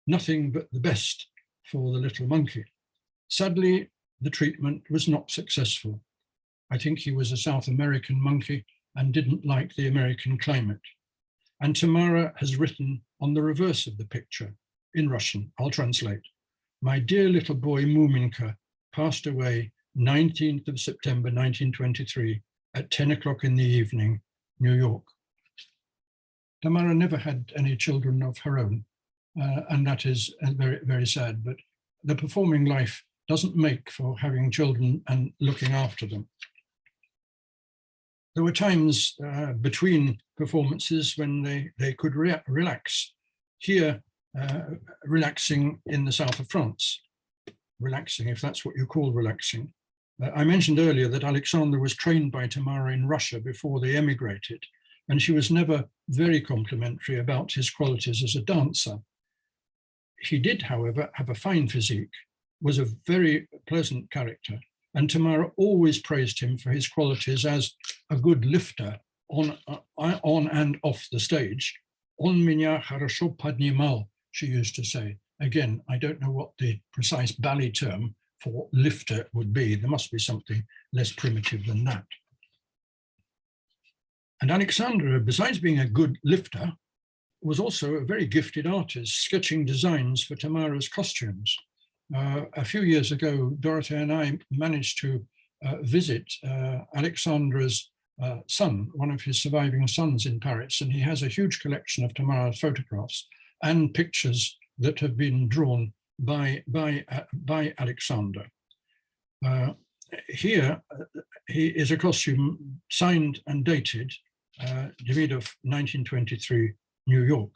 S1: Nothing but the best for the little monkey. Sadly, the treatment was not successful. I think he was a South American monkey and didn't like the American climate. And Tamara has written on the reverse of the picture in Russian, I'll translate. My dear little boy Muminka passed away 19th of September 1923 at 10 o'clock in the evening, New York. Tamara never had any children of her own, and that is very, very sad, but the performing life doesn't make for having children and looking after them. there were times between performances when they could relax. Here, relaxing in the south of France. Relaxing, if that's what you call relaxing. I mentioned earlier that Alexandra was trained by Tamara in Russia before they emigrated, and she was never very complimentary about his qualities as a dancer. He did, however, have a fine physique, was a very pleasant character, and Tamara always praised him for his qualities as a good lifter on and off the stage. On меня хорошо поднимал, she used to say. Again, I don't know what the precise ballet term for lifter would be. There must be something less primitive than that. And Alexandra, besides being a good lifter, was also a very gifted artist, sketching designs for Tamara's costumes. A few years ago, Dorothy and I managed to visit Alexandra's son, one of his surviving sons in Paris, and he has a huge collection of Tamara's photographs and pictures that have been drawn by Alexandra. Here is a costume signed and dated Demidov, 1923, New York.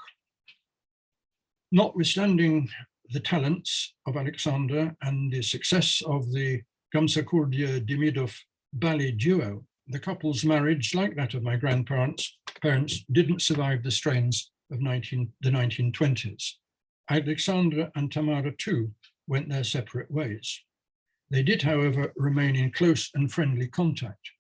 S1: Notwithstanding the talents of Alexandra and the success of the Gamsakhurdia-Demidov ballet duo, the couple's marriage, like that of my grandparents, didn't survive the strains of the 1920s. Alexandra and Tamara too went their separate ways. They did, however, remain in close and friendly contact.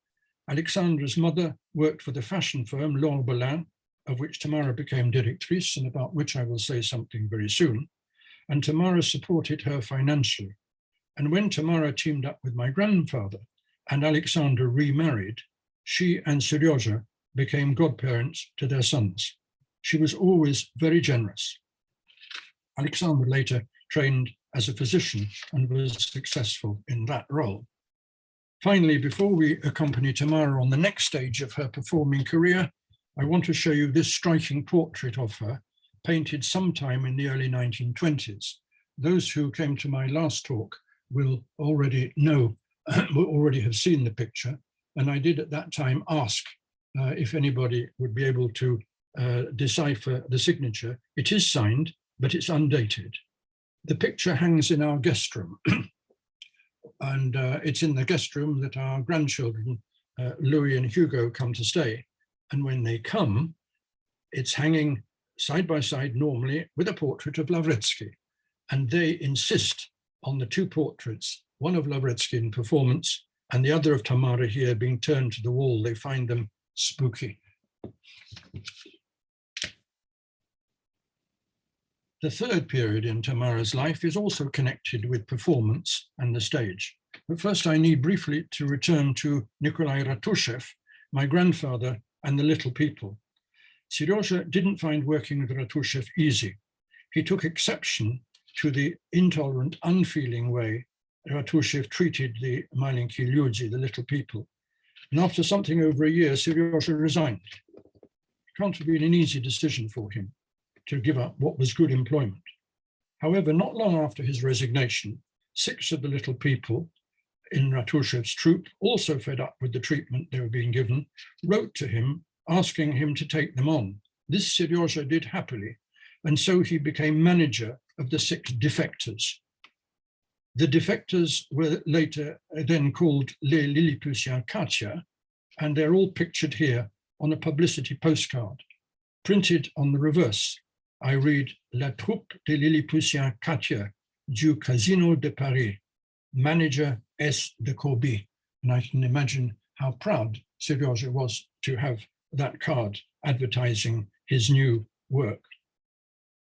S1: Alexandra's mother worked for the fashion firm L'Orbelin, of which Tamara became directrice and about which I will say something very soon, and Tamara supported her financially. And when Tamara teamed up with my grandfather and Alexandra remarried, she and Seryoja became godparents to their sons. She was always very generous. Alexandra later trained as a physician and was successful in that role. Finally, before we accompany Tamara on the next stage of her performing career, I want to show you this striking portrait of her, painted sometime in the early 1920s. Those who came to my last talk will already know, will already have seen the picture, and I did at that time ask if anybody would be able to decipher the signature. It is signed, but it's undated. The picture hangs in our guest room, and it's in the guest room that our grandchildren, Louis and Hugo, come to stay. And when they come, it's hanging side by side normally with a portrait of Lavretsky. And they insist on the two portraits, one of Lavretsky in performance and the other of Tamara here being turned to the wall. They find them spooky. The third period in Tamara's life is also connected with performance and the stage. But first I need briefly to return to Nikolai Ratushev, my grandfather, and the little people. Seryoja didn't find working with Ratushev easy. He took exception to the intolerant, unfeeling way Ratushev treated the malenki lyudzi, the little people. And after something over a year, Seryoja resigned. It can't have been an easy decision for him to give up what was good employment. However, not long after his resignation, 6 of the little people in Ratushev's troupe, also fed up with the treatment they were being given, wrote to him asking him to take them on. This Seryoja did happily, and so he became manager of the 6 defectors. The defectors were later then called Les Lilliputiens Katya, and they're all pictured here on a publicity postcard. Printed on the reverse, I read, La troupe des Lilliputiens Katya du Casino de Paris, manager S. de Corbie. And I can imagine how proud Seryoja was to have that card advertising his new work.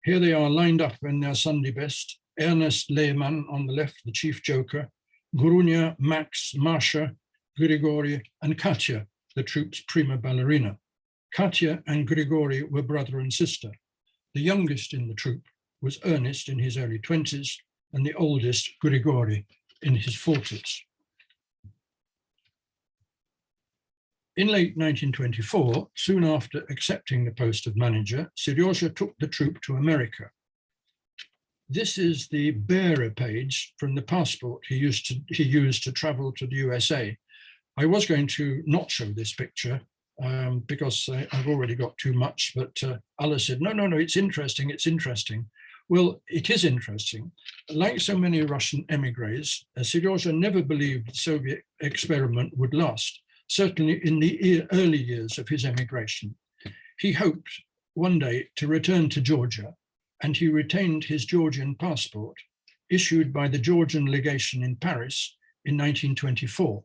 S1: Here they are lined up in their Sunday best. Ernest Lehmann on the left, the chief joker, Grunia, Max, Masha, Grigori, and Katya, the troupe's prima ballerina. Katya and Grigori were brother and sister. The youngest in the troupe was Ernest in his early 20s, and the oldest, Grigori, in his 40s. In late 1924, soon after accepting the post of manager, Seryoja took the troupe to America. This is the bearer page from the passport he used to travel to the USA. I was going to not show this picture, because I've already got too much, but Allah said, no, it's interesting, it's interesting. Well, it is interesting. Like so many Russian emigres, Seryoja never believed the Soviet experiment would last, certainly in the early years of his emigration. He hoped one day to return to Georgia, and he retained his Georgian passport, issued by the Georgian legation in Paris in 1924.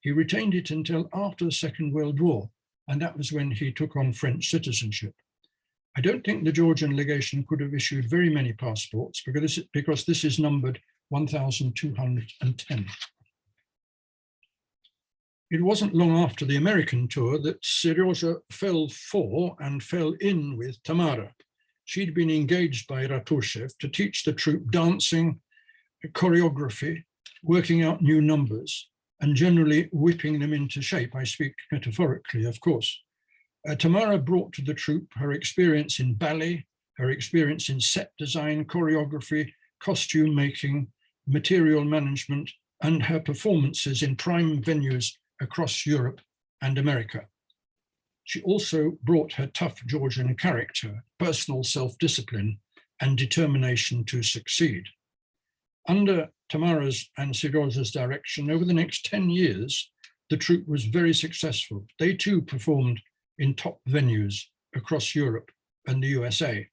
S1: He retained it until after the Second World War, and that was when he took on French citizenship. I don't think the Georgian legation could have issued very many passports because this is numbered 1,210. It wasn't long after the American tour that Seryoja fell for and fell in with Tamara. She'd been engaged by Ratushev to teach the troupe dancing, choreography, working out new numbers, and generally whipping them into shape. I speak metaphorically, of course. Tamara brought to the troupe her experience in ballet, her experience in set design, choreography, costume making, material management, and her performances in prime venues across Europe and America. She also brought her tough Georgian character, personal self-discipline, and determination to succeed. Under Tamara's and Seryoja's direction, over the next 10 years, the troupe was very successful. They too performed in top venues across Europe and the USA.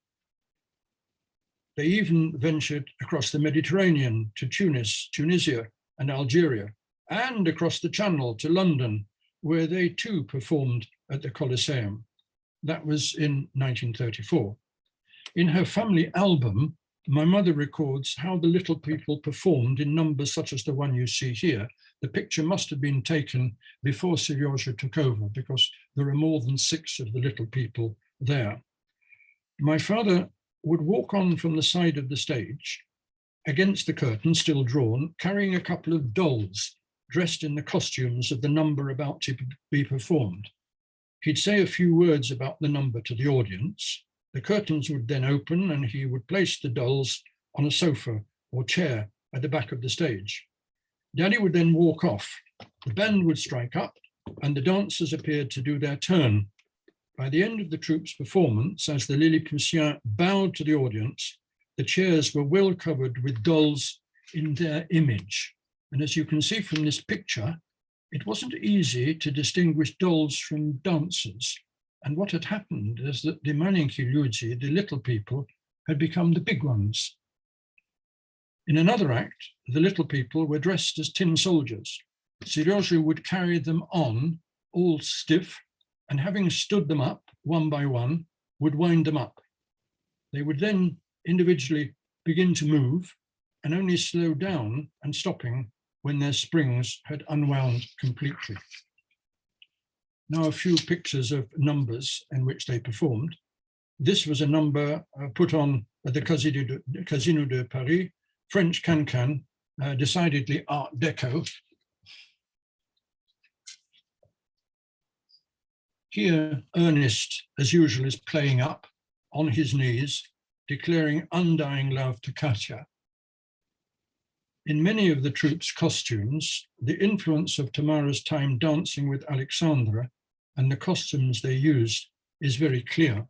S1: They even ventured across the Mediterranean to Tunis, Tunisia, and Algeria, and across the Channel to London, where they too performed at the Colosseum. That was in 1934. In her family album, my mother records how the little people performed in numbers such as the one you see here. The picture must have been taken before Seryoja took over because there are more than 6 of the little people there. My father would walk on from the side of the stage against the curtain, still drawn, carrying a couple of dolls dressed in the costumes of the number about to be performed. He'd say a few words about the number to the audience. The curtains would then open and he would place the dolls on a sofa or chair at the back of the stage. Daddy would then walk off. The band would strike up and the dancers appeared to do their turn. By the end of the troupe's performance, as the Lilliputiens bowed to the audience, the chairs were well covered with dolls in their image. And as you can see from this picture, it wasn't easy to distinguish dolls from dancers. And what had happened is that the malinki ludzi, the little people, had become the big ones. In another act, the little people were dressed as tin soldiers. Seryoja would carry them on, all stiff, and having stood them up one by one, would wind them up. They would then individually begin to move and only slow down and stopping when their springs had unwound completely. Now a few pictures of numbers in which they performed. This was a number put on at the Casino de Paris, French can-can, decidedly Art Deco. Here, Ernest, as usual, is playing up on his knees, declaring undying love to Katya. In many of the troupe's costumes, the influence of Tamara's time dancing with Alexandra and the costumes they used is very clear.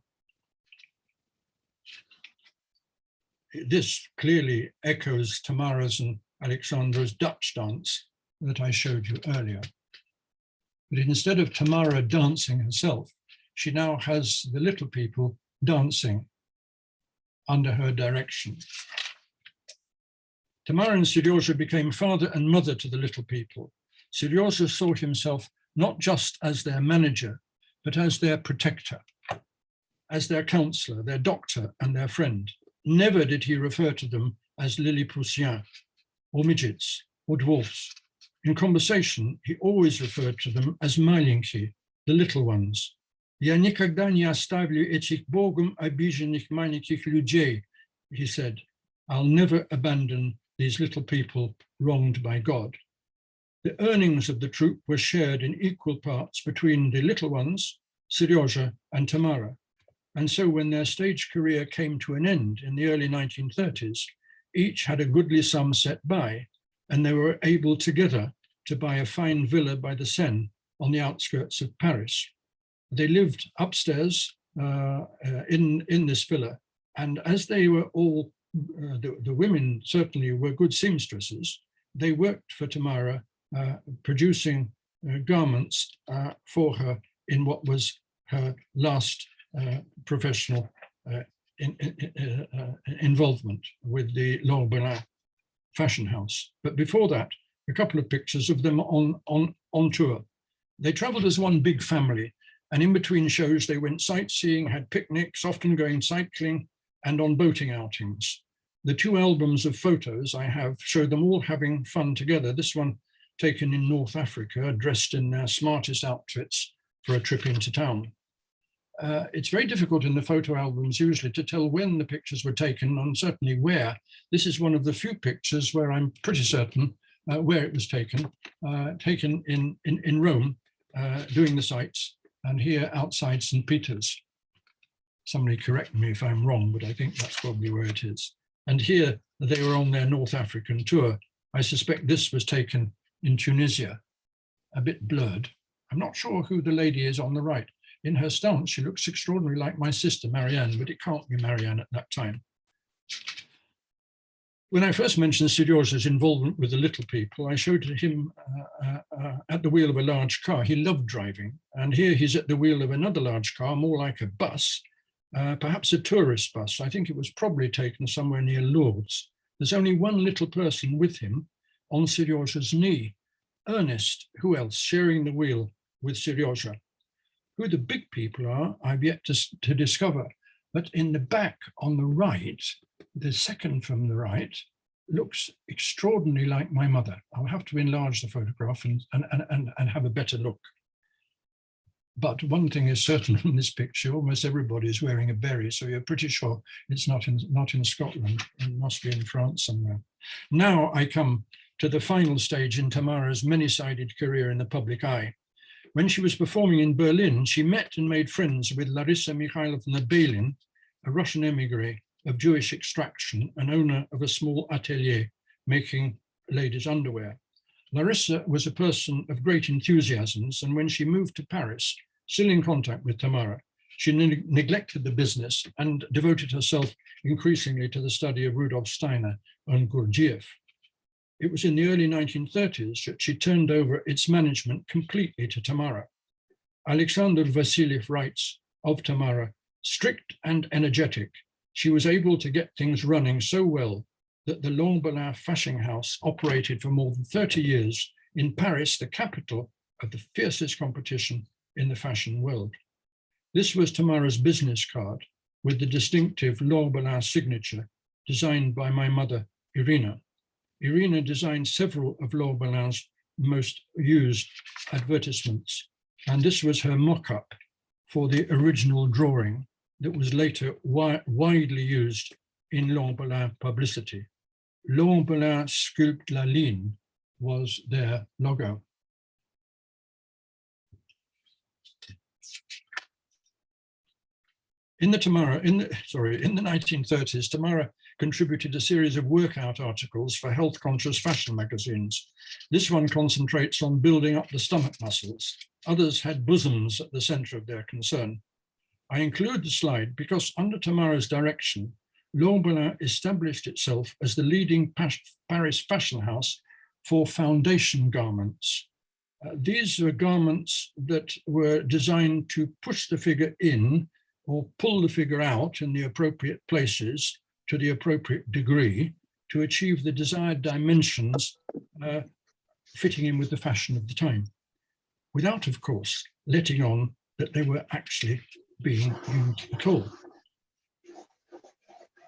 S1: This clearly echoes Tamara's and Alexandra's Dutch dance that I showed you earlier. But instead of Tamara dancing herself, she now has the little people dancing under her direction. Tamara and Seryoja became father and mother to the little people. Seryoja saw himself not just as their manager, but as their protector, as their counselor, their doctor, and their friend. Never did he refer to them as Lilliputiens, or midgets, or dwarfs. In conversation, he always referred to them as malinki, the little ones. Я никогда не оставлю этих Богом обиженных маленьких людей, he said. I'll never abandon these little people wronged by God. The earnings of the troupe were shared in equal parts between the little ones, Seryoja and Tamara. And so when their stage career came to an end in the early 1930s, each had a goodly sum set by, and they were able together to buy a fine villa by the Seine on the outskirts of Paris. They lived upstairs in this villa. And as they were all, the women certainly were good seamstresses, they worked for Tamara, producing garments for her in what was her last professional involvement with the L'Orbelin fashion house. But before that, a couple of pictures of them on tour. They traveled as one big family, and in between shows, they went sightseeing, had picnics, often going cycling and on boating outings. The two albums of photos I have show them all having fun together. This one taken in North Africa, dressed in their smartest outfits for a trip into town. It's very difficult in the photo albums usually to tell when the pictures were taken and certainly where. This is one of the few pictures where I'm pretty certain where it was taken in Rome, doing the sights, and here outside St. Peter's. Somebody correct me if I'm wrong, but I think that's probably where it is. And here they were on their North African tour. I suspect this was taken in Tunisia, a bit blurred. I'm not sure who the lady is on the right. In her stance, she looks extraordinarily like my sister, Marianne, but it can't be Marianne at that time. When I first mentioned Serioja's involvement with the little people, I showed him at the wheel of a large car. He loved driving. And here he's at the wheel of another large car, more like a bus, perhaps a tourist bus. I think it was probably taken somewhere near Lourdes. There's only one little person with him on Serioja's knee. Ernest, who else, sharing the wheel with Serioja. Who the big people are, I've yet to discover. But in the back on the right, the second from the right, looks extraordinarily like my mother. I'll have to enlarge the photograph and have a better look. But one thing is certain in this picture, almost everybody is wearing a berry, so you're pretty sure it's not in Scotland. It must be in France somewhere. Now I come to the final stage in Tamara's many-sided career in the public eye. When she was performing in Berlin, she met and made friends with Larissa Mikhailovna Belin, a Russian emigre of Jewish extraction and owner of a small atelier making ladies' underwear. Larissa was a person of great enthusiasms, and when she moved to Paris, still in contact with Tamara, she neglected the business and devoted herself increasingly to the study of Rudolf Steiner and Gurdjieff. It was in the early 1930s that she turned over its management completely to Tamara. Alexander Vasiliev writes of Tamara, strict and energetic, she was able to get things running so well that the L'Orbelin fashion house operated for more than 30 years in Paris, the capital of the fiercest competition in the fashion world. This was Tamara's business card with the distinctive L'Orbelin signature designed by my mother, Irina. Irina designed several of L'Orbelin's most used advertisements, and this was her mock-up for the original drawing that was later widely used in L'Orbelin publicity. L'Orbelin sculpte la ligne was their logo. In the 1930s, Tamara contributed a series of workout articles for health-conscious fashion magazines. This one concentrates on building up the stomach muscles. Others had bosoms at the center of their concern. I include the slide because under Tamara's direction, L'Orbelin established itself as the leading Paris fashion house for foundation garments. These were garments that were designed to push the figure in or pull the figure out in the appropriate places to the appropriate degree to achieve the desired dimensions fitting in with the fashion of the time, without, of course, letting on that they were actually being used at all.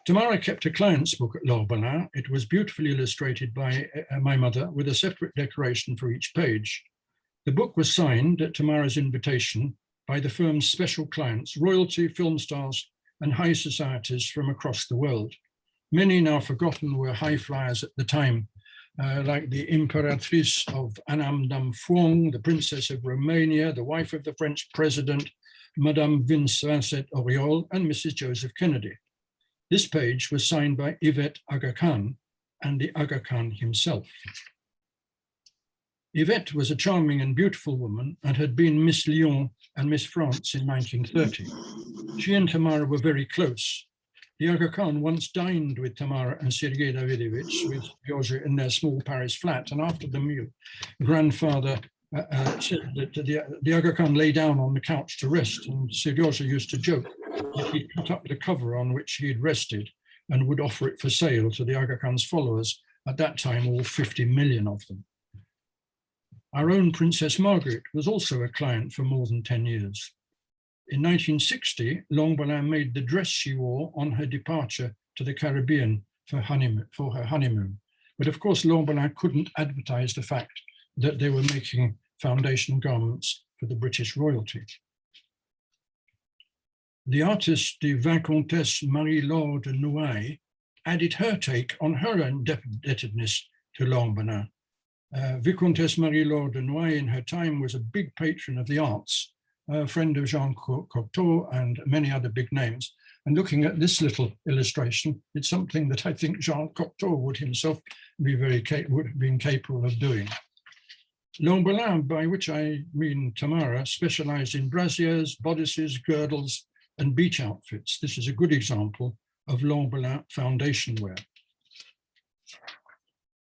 S1: Tamara kept a client's book at L'Orbelin. It was beautifully illustrated by my mother with a separate decoration for each page. The book was signed at Tamara's invitation by the firm's special clients, royalty, film stars, and high societies from across the world. Many now forgotten were high flyers at the time, like the Imperatrice of Annam d'Amfuong, the Princess of Romania, the wife of the French president, Madame Vincent Auriol, and Mrs. Joseph Kennedy. This page was signed by Yvette Aga Khan and the Aga Khan himself. Yvette was a charming and beautiful woman and had been Miss Lyon and Miss France in 1930. She and Tamara were very close. The Aga Khan once dined with Tamara and Sergei Davidovich with Georgia in their small Paris flat, and after the meal, grandfather said that the Aga Khan lay down on the couch to rest, and Seryozha used to joke that he'd cut up the cover on which he'd rested and would offer it for sale to the Aga Khan's followers, at that time all 50 million of them. Our own Princess Margaret was also a client for more than 10 years. In 1960, Longbelin made the dress she wore on her departure to the Caribbean for her honeymoon. But of course, Longbelin couldn't advertise the fact that they were making foundation garments for the British royalty. The artist, the Viscountess Marie-Laure de Noailles, added her take on her indebtedness to Longbelin. Viscountess Marie-Laure de Noailles in her time was a big patron of the arts, a friend of Jean Cocteau and many other big names. And looking at this little illustration, it's something that I think Jean Cocteau would himself would have been capable of doing. Longbelin, by which I mean Tamara, specialized in brassieres, bodices, girdles, and beach outfits. This is a good example of Longbelin foundation wear.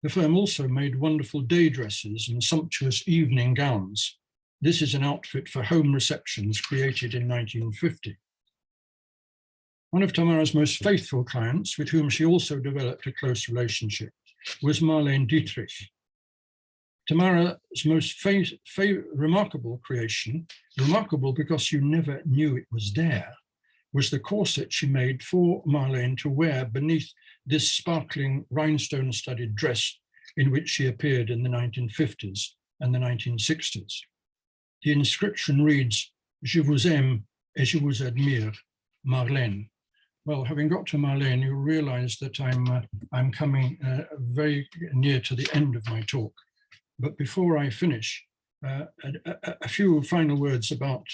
S1: The firm also made wonderful day dresses and sumptuous evening gowns. This is an outfit for home receptions created in 1950. One of Tamara's most faithful clients, with whom she also developed a close relationship, was Marlene Dietrich. Tamara's most remarkable creation, remarkable because you never knew it was there, was the corset she made for Marlene to wear beneath this sparkling rhinestone-studded dress in which she appeared in the 1950s and the 1960s. The inscription reads, "Je vous aime et je vous admire, Marlene." Well, having got to Marlene, you realize that I'm coming very near to the end of my talk. But before I finish, a few final words about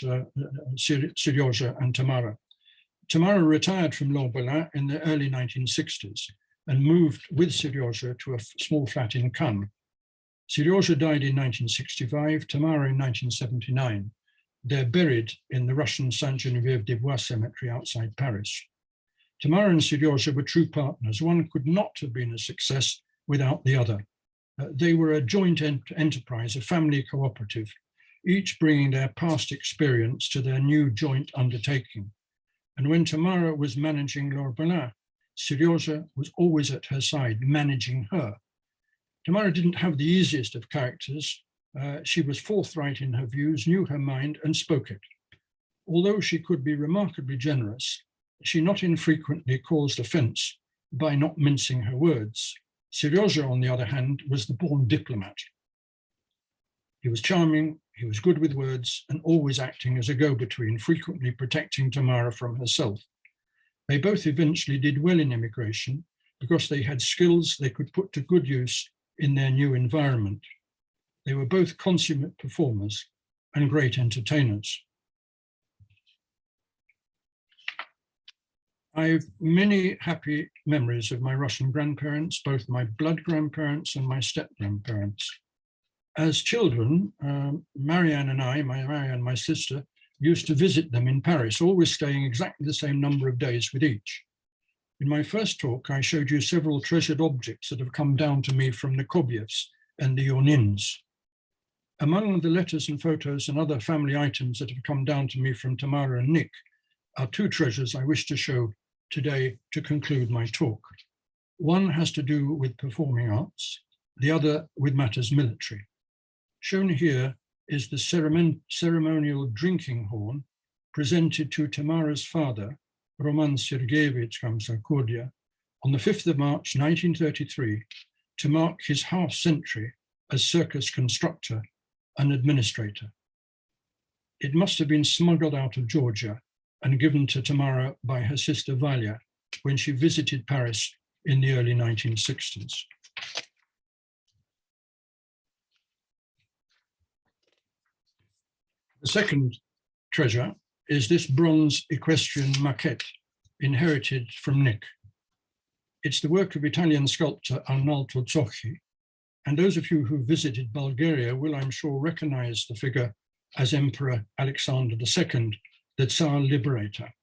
S1: Seryozha and Tamara. Tamara retired from Longbelin in the early 1960s and moved with Seryozha to a small flat in Cannes. Seryozha died in 1965, Tamara in 1979. They're buried in the Russian Sainte-Geneviève-des-Bois cemetery outside Paris. Tamara and Seryozha were true partners. One could not have been a success without the other. They were a joint enterprise, a family cooperative, each bringing their past experience to their new joint undertaking. And when Tamara was managing Longbelin, Seryozha was always at her side, managing her. Tamara didn't have the easiest of characters. She was forthright in her views, knew her mind, and spoke it. Although she could be remarkably generous, she not infrequently caused offense by not mincing her words. Seryozha, on the other hand, was the born diplomat. He was charming, he was good with words, and always acting as a go-between, frequently protecting Tamara from herself. They both eventually did well in Emigration because they had skills they could put to good use in their new environment. They were both consummate performers and great entertainers. I have many happy memories of my Russian grandparents, both my blood grandparents and my step-grandparents. As children, Marianne and I, my sister, used to visit them in Paris, always staying exactly the same number of days with each. In my first talk, I showed you several treasured objects that have come down to me from the Kobievs and the Yonins. Among the letters and photos and other family items that have come down to me from Tamara and Nick are two treasures I wish to show today to conclude my talk. One has to do with performing arts, the other with matters military. Shown here is the ceremonial drinking horn presented to Tamara's father, Roman Sergeyevich Kamsakordia, on the 5th of March, 1933, to mark his half-century as circus constructor and administrator. It must have been smuggled out of Georgia and given to Tamara by her sister Valia when she visited Paris in the early 1960s. The second treasure is this bronze equestrian maquette inherited from Nick. It's the work of Italian sculptor Arnaldo Zocchi, And those of you who visited Bulgaria will, I'm sure, recognize the figure as Emperor Alexander II, the Tsar Liberator.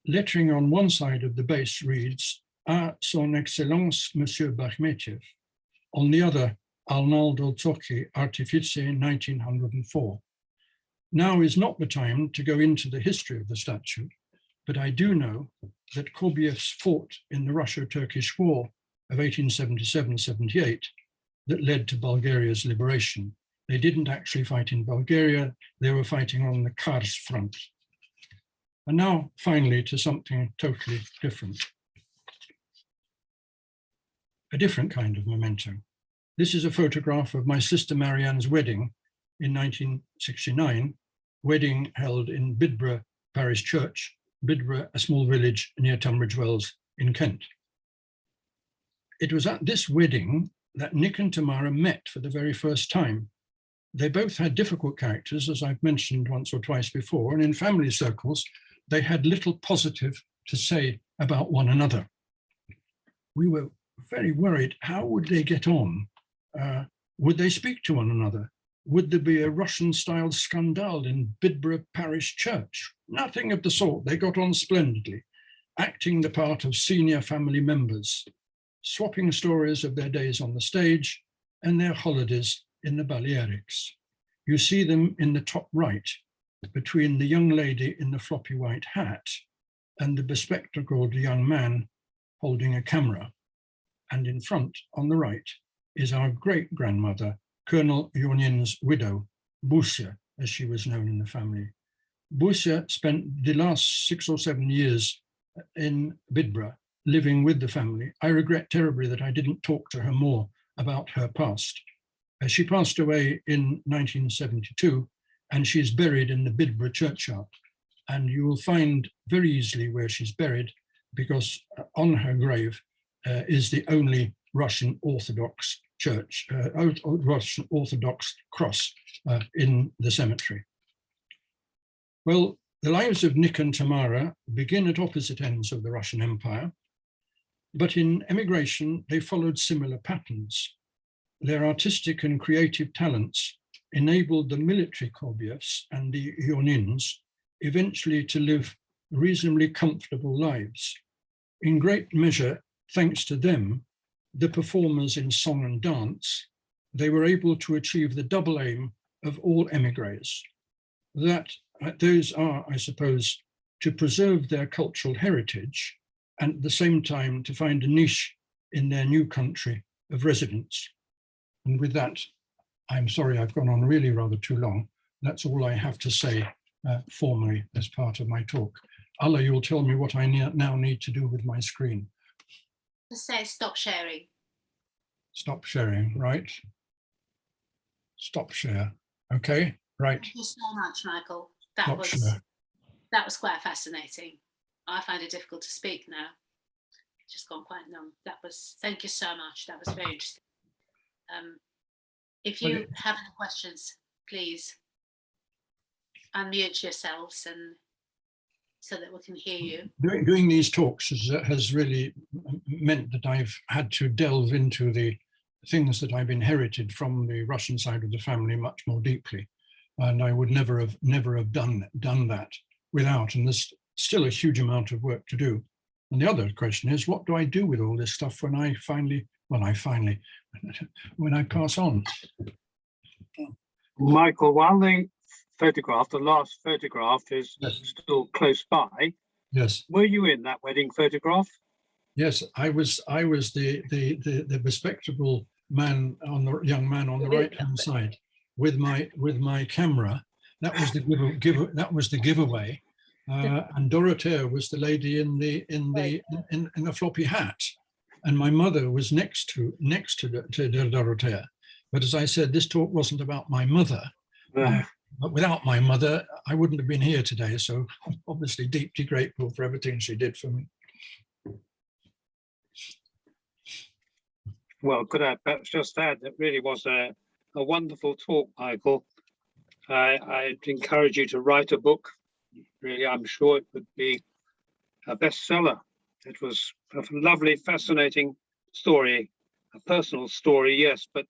S1: Lettering on one side of the base reads, "A Son Excellence Monsieur Bakhmetiev." On the other, Arnaldo Zocchi, Artifice 1904. Now is not the time to go into the history of the statue, but I do know that Korbievs fought in the Russo-Turkish War of 1877-78 that led to Bulgaria's liberation. They didn't actually fight in Bulgaria, they were fighting on the Kars front. And now, finally, to something totally different. A different kind of memento. This is a photograph of my sister Marianne's wedding in 1969, wedding held in Bidborough Parish Church, Bidborough, a small village near Tunbridge Wells in Kent. It was at this wedding that Nick and Tamara met for the very first time. They both had difficult characters, as I've mentioned once or twice before, and in family circles, they had little positive to say about one another. We were very worried, how would they get on? Would they speak to one another? Would there be a Russian-style scandal in Bidborough Parish Church? Nothing of the sort. They got on splendidly, acting the part of senior family members, swapping stories of their days on the stage and their holidays in the Balearics. You see them in the top right, between the young lady in the floppy white hat and the bespectacled young man holding a camera. And in front, on the right, is our great-grandmother, Colonel Yonin's widow, Busia, as she was known in the family. Busia spent the last 6 or 7 years in Bidborough, living with the family. I regret terribly that I didn't talk to her more about her past. She passed away in 1972, and she's buried in the Bidborough churchyard. And you will find very easily where she's buried, because on her grave is the only Russian Orthodox church, Russian Orthodox cross in the cemetery. Well, the lives of Nick and Tamara begin at opposite ends of the Russian Empire, but in emigration, they followed similar patterns. Their artistic and creative talents enabled the military Korbievs and the Ionins eventually to live reasonably comfortable lives. In great measure, thanks to them, the performers in song and dance, they were able to achieve the double aim of all emigres. Those are, I suppose, to preserve their cultural heritage and at the same time to find a niche in their new country of residence. And with that, I'm sorry I've gone on really rather too long. That's all I have to say formally as part of my talk. Allah, you'll tell me what I now need to do with my screen.
S4: Just say stop sharing.
S1: Stop sharing, right? Stop share. Okay, right.
S4: Thank you so much, Michael.
S1: Stop share.
S4: That was quite fascinating. I find it difficult to speak now. It's just gone quite numb. Thank you so much. That was very interesting. If you have any questions, please unmute yourselves and so that we can hear you.
S1: Doing these talks has really meant that I've had to delve into the things that I've inherited from the Russian side of the family much more deeply. And I would never have done that without, and there's still a huge amount of work to do. And the other question is, what do I do with all this stuff when I pass on?
S5: Michael, while the last photograph is still close by.
S1: Yes.
S5: Were you in that wedding photograph?
S1: Yes, I was the bespectacled man young man on the right-hand side with my camera. That was the giveaway. And Dorothea was the lady in the floppy hat, and my mother was next to Dorothea. But as I said, this talk wasn't about my mother. But without my mother, I wouldn't have been here today. So I'm obviously deeply grateful for everything she did for me.
S5: Well, could I perhaps just add that really was a wonderful talk, Michael. I'd encourage you to write a book. Really, I'm sure it would be a bestseller. It was a lovely, fascinating story a personal story, yes, but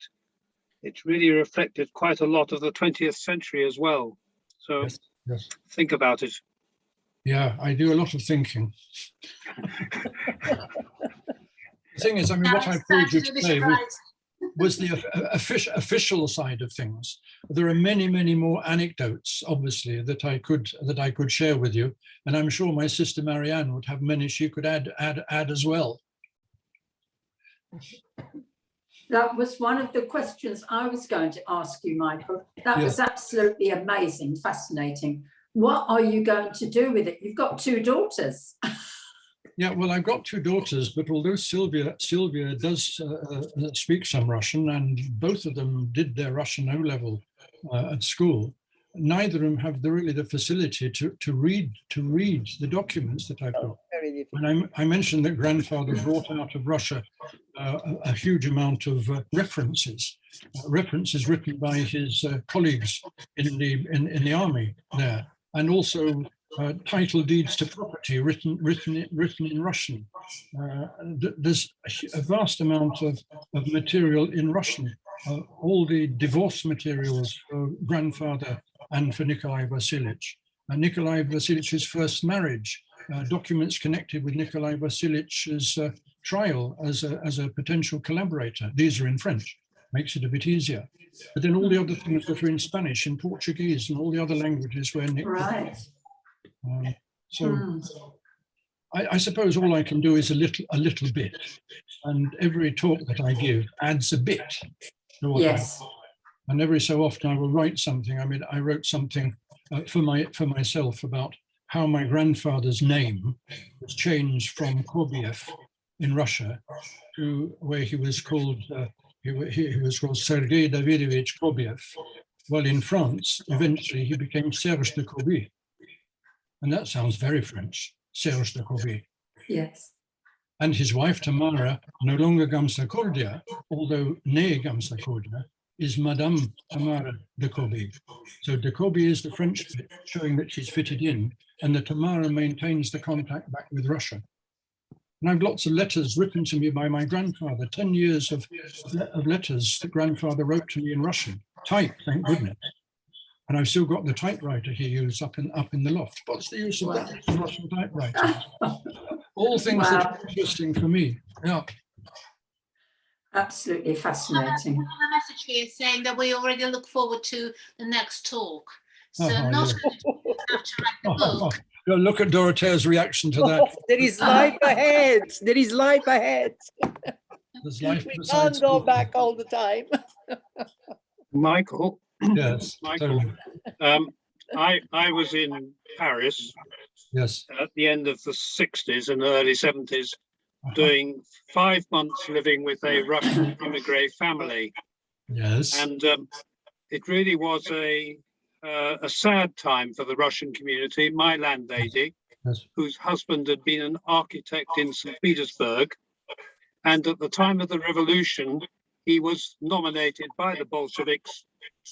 S5: it's really reflected quite a lot of the 20th century as well. So
S1: Yes, yes.
S5: think about it.
S1: Yeah, I do a lot of thinking. The thing is, I mean, what I told you today was the official side of things. There are many, many more anecdotes, obviously, that I could share with you, and I'm sure my sister Marianne would have many she could add as well.
S6: That was one of the questions I was going to ask you, Michael. That was absolutely amazing, fascinating. What are you going to do with it? You've got 2 daughters.
S1: Yeah, well, I've got 2 daughters, but although Sylvia does speak some Russian, and both of them did their Russian O-level at school, neither of them have really the facility to read the documents that I've got.
S3: Very difficult.
S1: And I mentioned that grandfather brought out of Russia a huge amount of references written by his colleagues in the army there, and also title deeds to property written in Russian. There's a vast amount of material in Russian. All the divorce materials for grandfather and for Nikolai Vasilievich. Nikolai Vasilievич's first marriage, documents connected with Nikolai Vasilievич's trial as a potential collaborator. These are in French, makes it a bit easier. But then all the other things that are in Spanish, in Portuguese, and all the other languages where Nick.
S6: Right.
S1: I suppose all I can do is a little bit, and every talk that I give adds a bit to what
S6: Yes.
S1: and every so often I will write something. I mean, I wrote something for myself about how my grandfather's name was changed from Korbiev in Russia to where he was called he was called Sergei Davidovich Korbiev. Well, in France, eventually he became Serge de Corbie, and that sounds very French, Serge de Corbie.
S6: Yes.
S1: And his wife Tamara, no longer Gamsa-Kordia, although née Gamsa-Kordia, is Madame Tamara de Corbie. So de Corbie is the French bit, showing that she's fitted in, and the Tamara maintains the contact back with Russia. And I've lots of letters written to me by my grandfather, 10 years of letters that grandfather wrote to me in Russian, typed, thank goodness. And I've still got the typewriter he used up in the loft. What's the use of that Russian typewriter? All things that are interesting for me. Yeah.
S6: Absolutely fascinating.
S4: A message here saying that we already look forward to the next talk. So
S1: Uh-huh,
S4: not
S1: yeah.
S4: only do we have to write the book.
S1: Look at Dorothea's reaction to that.
S3: There is life ahead. There is life ahead.
S1: There's life
S3: We
S1: besides
S3: can't go
S1: school.
S3: back all the time.
S5: Michael,
S1: Yes,
S5: Michael.
S1: totally.
S5: I was in Paris
S1: Yes.
S5: at the end of the 60s and early 70s, doing 5 months living with a Russian immigrant family.
S1: Yes.
S5: And it really was a sad time for the Russian community. My landlady,
S1: Yes.
S5: whose husband had been an architect in St. Petersburg, and at the time of the revolution, he was nominated by the Bolsheviks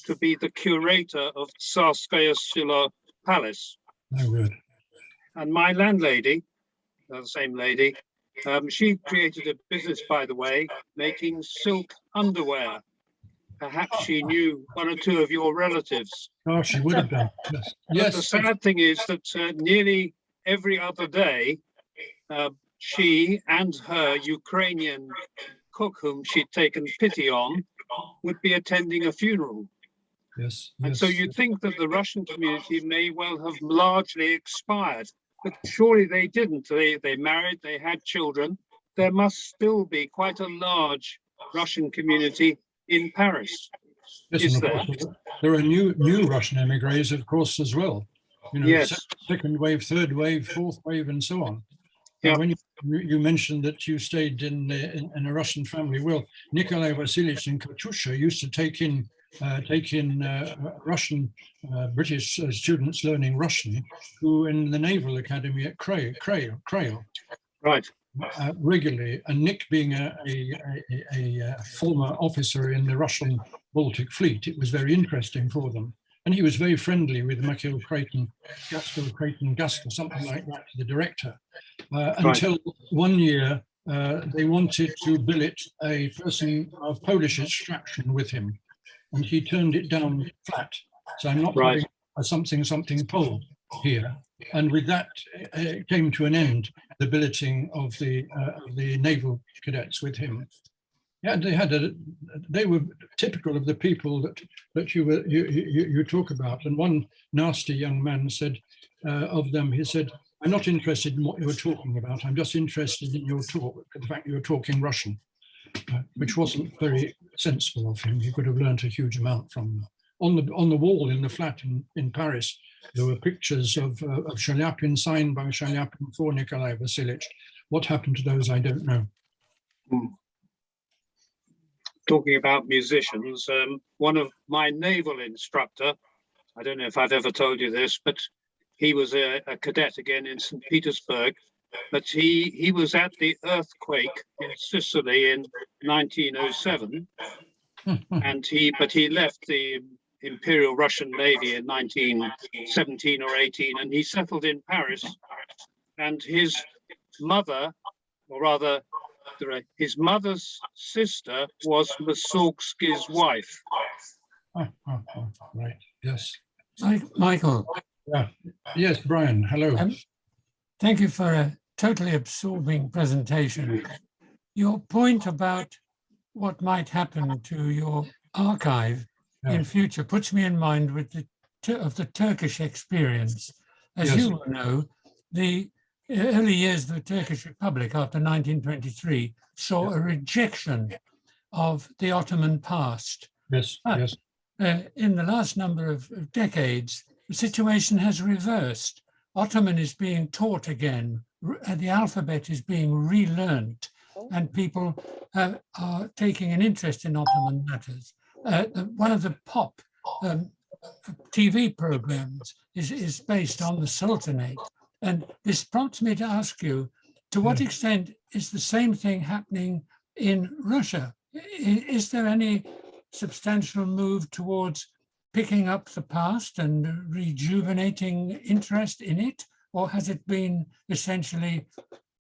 S5: to be the curator of Tsarskaya Selo Palace.
S1: No good.
S5: And my landlady, the same lady, she created a business, by the way, making silk underwear. Perhaps she knew 1 or 2 of your relatives.
S1: Oh, she would have done. Yes.
S5: But the
S1: Yes.
S5: sad thing is that nearly every other day, she and her Ukrainian cook, whom she'd taken pity on, would be attending a funeral.
S1: Yes.
S5: And so you'd think that the Russian community may well have largely expired, but surely they didn't. They married, they had children. There must still be quite a large Russian community in Paris.
S1: Yes,
S5: Is
S1: and of course, there are new Russian emigres, of course, as well. You know,
S5: Yes.
S1: second wave, third wave, fourth wave, and so on.
S5: Yeah.
S1: When you mentioned that you stayed in a Russian family, well, Nikolai Vasilievich and Katusha used to take in Russian British students learning Russian, who in the Naval Academy at Krail
S5: Right.
S1: regularly, and Nick being a former officer in the Russian Baltic Fleet, it was very interesting for them. And he was very friendly with Mikhail Creighton, Gaskell, something like that, the director, until one year they wanted to billet a person of Polish extraction with him, and he turned it down flat. So I'm not
S5: Right.
S1: having a something Pole here. And with that came to an end the billeting of the naval cadets with him. Yeah, they were typical of the people that you talk about. And one nasty young man said of them, he said, "I'm not interested in what you're talking about. I'm just interested in your talk, the fact you're talking Russian," which wasn't very sensible of him. He could have learned a huge amount from them. On the wall in the flat in Paris, there were pictures of Shaliapin signed by Shaliapin for Nikolai Vasilievich. What happened to those, I don't know.
S5: Talking about musicians, one of my naval instructor, I don't know if I've ever told you this, but he was a cadet again in St. Petersburg, but he was at the earthquake in Sicily in 1907, and he left the Imperial Russian Navy in 1917 or 18, and he settled in Paris, and his mother, or rather, his mother's sister was Mussorgsky's wife.
S1: Right, yes.
S7: Michael.
S1: Yeah. Yes, Brian, hello.
S7: Thank you for a totally absorbing presentation. Your point about what might happen to your archive in future puts me in mind with of the Turkish experience. As you will know, the early years of the Turkish Republic after 1923 saw a rejection of the Ottoman past.
S1: Yes, yes.
S7: In the last number of decades, the situation has reversed. Ottoman is being taught again, the alphabet is being relearned, and people are taking an interest in Ottoman matters. One of the pop TV programs is based on the Sultanate. And this prompts me to ask you, to what extent is the same thing happening in Russia? Is there any substantial move towards picking up the past and rejuvenating interest in it? Or has it been essentially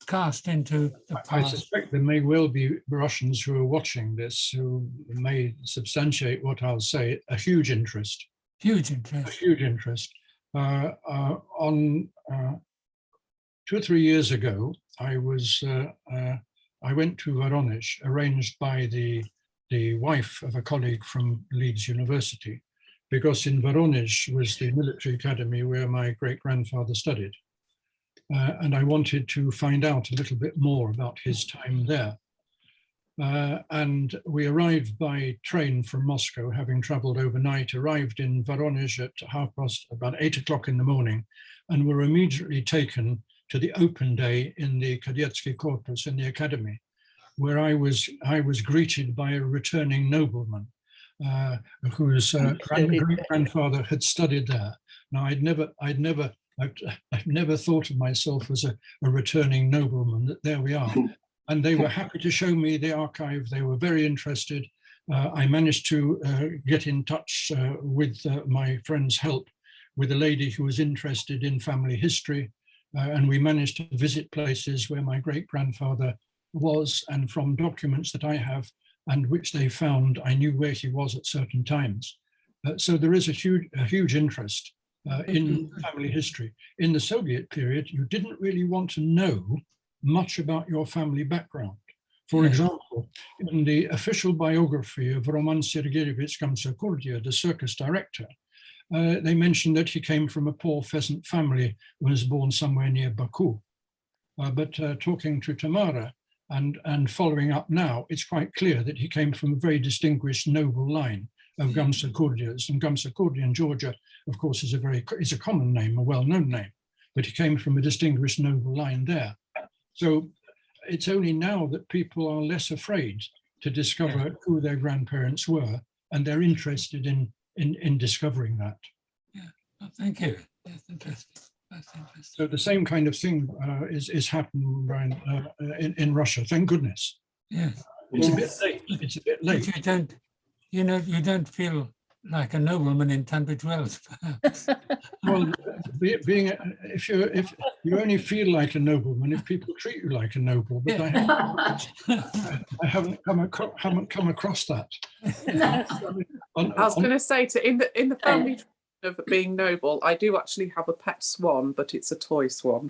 S7: cast into the past?
S1: I suspect there may well be Russians who are watching this who may substantiate what I'll say, a huge interest.
S7: Huge interest.
S1: A huge interest. 2 or 3 years ago, I went to Voronezh, arranged by the wife of a colleague from Leeds University, because in Voronezh was the military academy where my great-grandfather studied. And I wanted to find out a little bit more about his time there. And we arrived by train from Moscow, having traveled overnight, arrived in Voronezh at about 8 o'clock in the morning, and were immediately taken to the open day in the Kadetsky Korpus in the academy, where I was greeted by a returning nobleman whose great-grandfather had studied there. Now, I've never thought of myself as a returning nobleman. That there we are, and they were happy to show me the archive. They were very interested. I managed to get in touch with my friend's help with a lady who was interested in family history. And we managed to visit places where my great-grandfather was, and from documents that I have and which they found, I knew where he was at certain times. So there is a huge interest in family history. In the Soviet period, you didn't really want to know much about your family background. For example, in the official biography of Roman Sergeyevich Gamsakurdia, the circus director, they mentioned that he came from a poor pheasant family and was born somewhere near Baku. But talking to Tamara and following up now, it's quite clear that he came from a very distinguished noble line of Gamsakurdias. And Gamsakurdia in Georgia, of course, is a common name, a well-known name, but he came from a distinguished noble line there. So it's only now that people are less afraid to discover who their grandparents were, and they're interested in discovering that.
S7: Yeah, well, thank you. That's interesting. That's interesting.
S1: So the same kind of thing is happening, Brian, in Russia. Thank goodness.
S7: Yeah,
S1: It's a bit late. It's a bit late.
S7: but you don't feel like a nobleman in Tunbridge Wells, perhaps.
S1: Well, if you only feel like a nobleman if people treat you like a noble, but I haven't come across that.
S8: I was going to say in the family of being noble, I do actually have a pet swan, but it's a toy swan.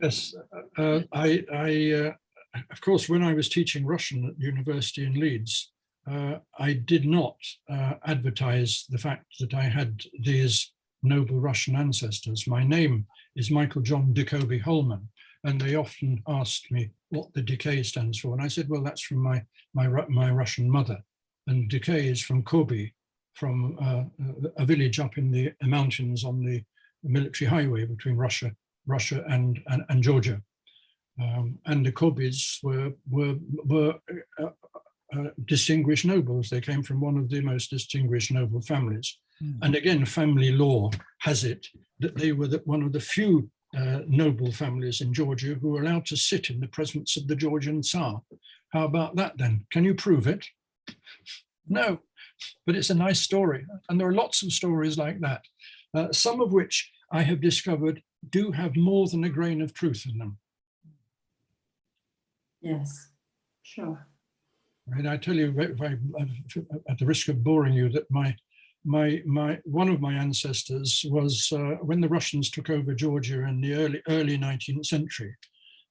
S1: Yes, of course, when I was teaching Russian at university in Leeds, I did not advertise the fact that I had these noble Russian ancestors. My name is Michael John Jacobi Holman, and they often asked me what the decay stands for. And I said, well, that's from my Russian mother. And decay is from Kobe, from a village up in the mountains on the military highway between Russia and Georgia. And the Kobys were distinguished nobles. They came from one of the most distinguished noble families. And again, family law has it that they were one of the few noble families in Georgia who were allowed to sit in the presence of the Georgian Tsar. How about that then? Can you prove it? No, but it's a nice story. And there are lots of stories like that, some of which I have discovered do have more than a grain of truth in them.
S6: Yes, sure.
S1: And I tell you, at the risk of boring you, that one of my ancestors was when the Russians took over Georgia in the early 19th century.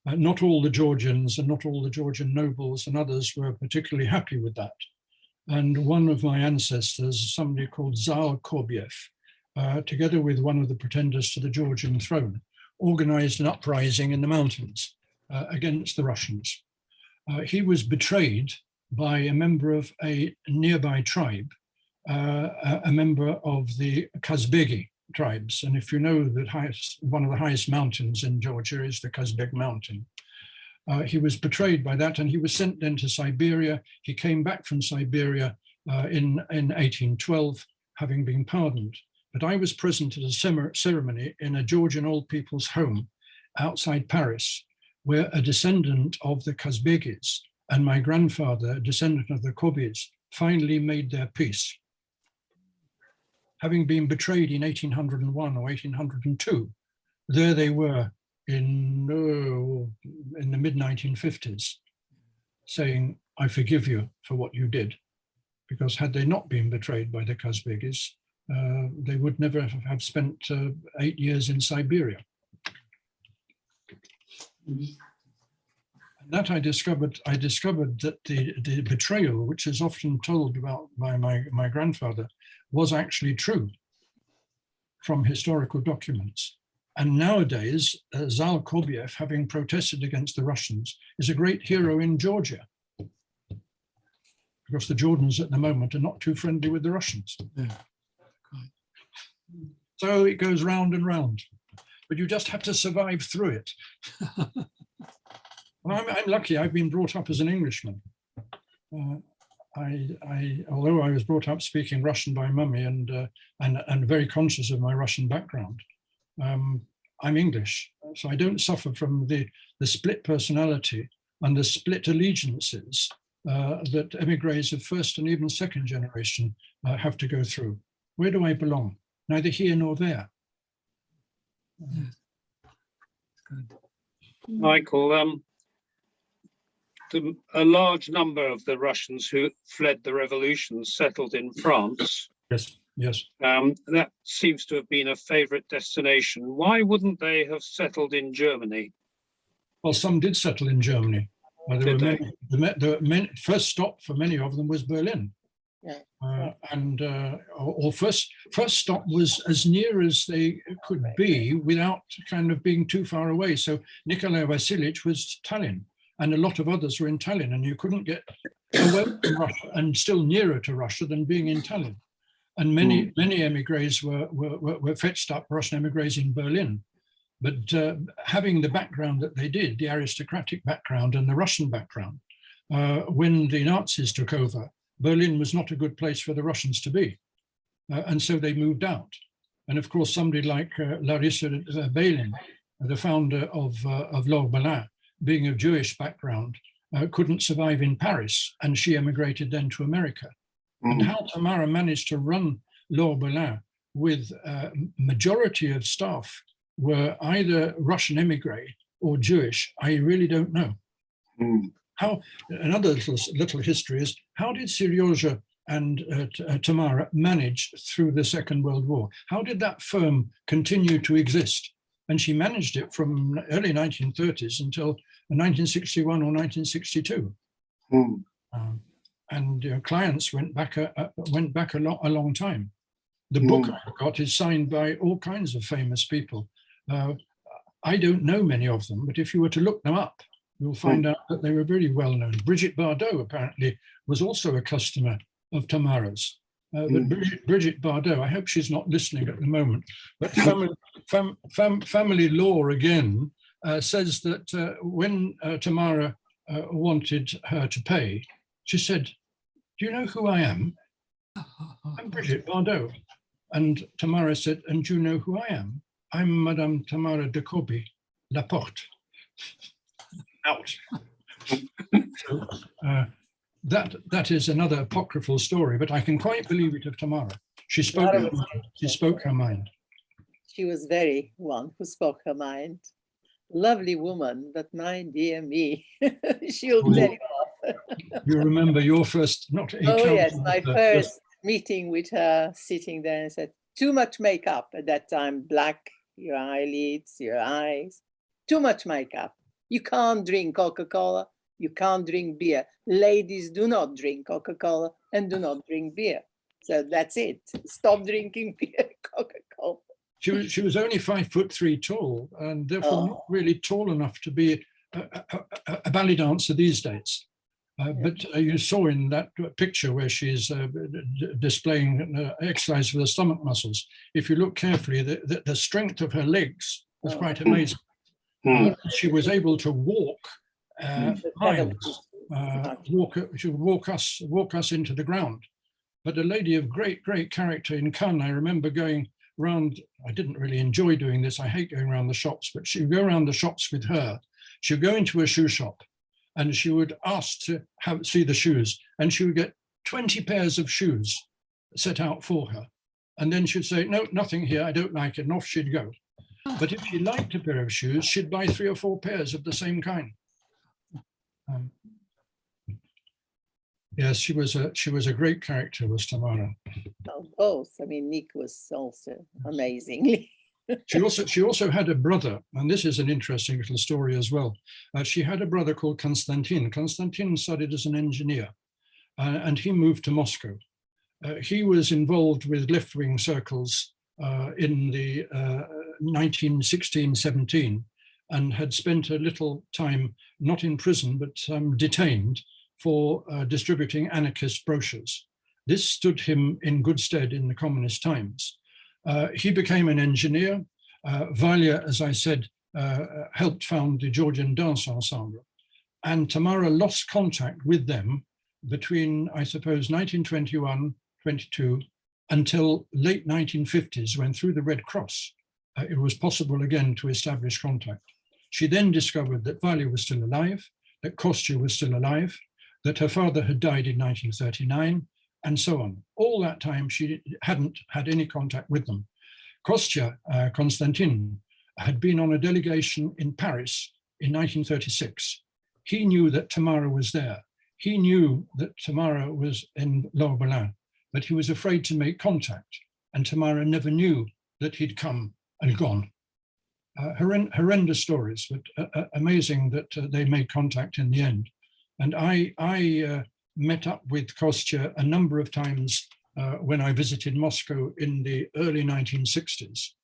S1: Not all the Georgians and not all the Georgian nobles and others were particularly happy with that. And one of my ancestors, somebody called Zal Korbiev, together with one of the pretenders to the Georgian throne, organized an uprising in the mountains against the Russians. He was betrayed by a member of a nearby tribe, a member of the Kazbegi tribes. And if you know that one of the highest mountains in Georgia is the Kazbek mountain. He was betrayed by that, and he was sent then to Siberia. He came back from Siberia in 1812, having been pardoned. But I was present at a ceremony in a Georgian old people's home outside Paris, where a descendant of the Kazbegis and my grandfather, a descendant of the Kobys, finally made their peace. Having been betrayed in 1801 or 1802, there they were in the mid-1950s, saying, I forgive you for what you did. Because had they not been betrayed by the Kazbegis, they would never have spent 8 years in Siberia. And that I discovered that the betrayal, which is often told about by my grandfather, was actually true from historical documents. And nowadays, Zal Korbiev, having protested against the Russians, is a great hero in Georgia. Because the Georgians at the moment are not too friendly with the Russians.
S7: Yeah.
S1: So it goes round and round, but you just have to survive through it. Well, I'm lucky. I've been brought up as an Englishman. Although I was brought up speaking Russian by mummy and very conscious of my Russian background, I'm English, so I don't suffer from the split personality and the split allegiances that emigres of first and even second generation have to go through. Where do I belong? Neither here nor there.
S7: Good.
S5: Michael, a large number of the Russians who fled the revolution settled in France.
S1: Yes, yes.
S5: That seems to have been a favorite destination. Why wouldn't they have settled in Germany?
S1: Well, some did settle in Germany. The first stop for many of them was Berlin. Yeah. First stop was as near as they could be without kind of being too far away. So Nikolai Vasilievich was Tallinn, and a lot of others were in Tallinn, and you couldn't get away from Russia and still nearer to Russia than being in Tallinn. And many emigres were fetched up, Russian emigres in Berlin. But having the background that they did, the aristocratic background and the Russian background, when the Nazis took over, Berlin was not a good place for the Russians to be. And so they moved out. And of course, somebody like Larissa Belin, the founder of L'Orbelin, being of Jewish background, couldn't survive in Paris, and she emigrated then to America. And how Tamara managed to run L'Orbelin with majority of staff were either Russian emigre or Jewish, I really don't know. How another little history is, how did Seryoja and Tamara manage through the Second World War? How did that firm continue to exist? And she managed it from early 1930s until 1961 or 1962. And clients went back a long time. The book I've got is signed by all kinds of famous people. I don't know many of them, but if you were to look them up, you'll find out that they were very well known. Brigitte Bardot apparently was also a customer of Tamara's. But Brigitte Bardot, I hope she's not listening at the moment, but family law again says that when Tamara wanted her to pay, she said, "Do you know who I am? I'm Brigitte Bardot." And Tamara said, "And do you know who I am? I'm Madame Tamara de Corby Laporte." Out. So, that is another apocryphal story, but I can quite believe it of Tamara. She spoke her mind. She spoke her mind.
S9: She was very one who spoke her mind. Lovely woman, but my dear me, she'll tell you off.
S1: You remember your first, not
S9: oh yes, my first meeting with her, sitting there and said, too much makeup at that time, black, your eyelids, your eyes, too much makeup. You can't drink Coca-Cola, you can't drink beer. Ladies do not drink Coca-Cola and do not drink beer. So that's it. Stop drinking beer, Coca-Cola.
S1: She was only 5'3" tall, and therefore not really tall enough to be a ballet dancer these days. But you saw in that picture where she's displaying exercise for the stomach muscles. If you look carefully, the strength of her legs was quite amazing. She was able to walk miles. She would walk us into the ground. But a lady of great character in Cannes, I remember going round. I didn't really enjoy doing this. I hate going around the shops, but she would go around the shops with her. She would go into a shoe shop, and she would ask to see the shoes, and she would get 20 pairs of shoes set out for her. And then she'd say, "No, nothing here, I don't like it," and off she'd go. But if she liked a pair of shoes, she'd buy 3 or 4 pairs of the same kind. Yes, she was a great character, was Tamara.
S9: Oh, both. I mean, Nick was also amazingly.
S1: She also had a brother, and this is an interesting little story as well. She had a brother called Konstantin. Konstantin studied as an engineer, and he moved to Moscow. He was involved with left-wing circles in the 1916-17, and had spent a little time not in prison but detained for distributing anarchist brochures. This stood him in good stead in the communist times. He became an engineer. Valia, as I said, helped found the Georgian Dance Ensemble. And Tamara lost contact with them between, I suppose, 1921, 22, until late 1950s, when through the Red Cross, it was possible again to establish contact. She then discovered that Valia was still alive, that Kostya was still alive, that her father had died in 1939, and so on. All that time, she hadn't had any contact with them. Kostya, Konstantin, had been on a delegation in Paris in 1936. He knew that Tamara was there. He knew that Tamara was in L'Orbelin, but he was afraid to make contact, and Tamara never knew that he'd come and gone. Horrendous stories, but amazing that they made contact in the end. And I met up with Kostya a number of times when I visited Moscow in the early 1960s.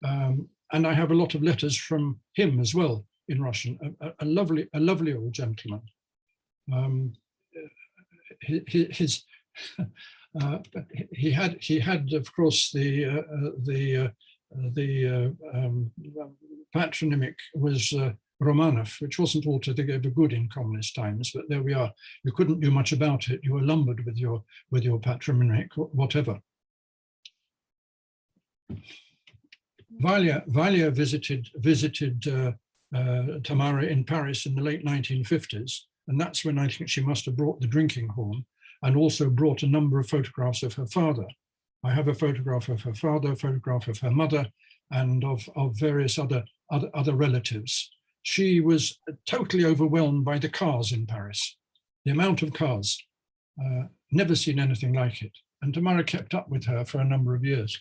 S1: And I have a lot of letters from him as well in Russian, a lovely old gentleman. He had, of course, the patronymic was Romanov, which wasn't altogether good in communist times, but there we are. You couldn't do much about it. You were lumbered with your patronymic, whatever. Valia visited Tamara in Paris in the late 1950s, And that's when I think she must have brought the drinking horn and also brought a number of photographs of her father. I have a photograph of her father, a photograph of her mother, and of various other relatives. She was totally overwhelmed by the cars in Paris, the amount of cars. Never seen anything like it. And Tamara kept up with her for a number of years.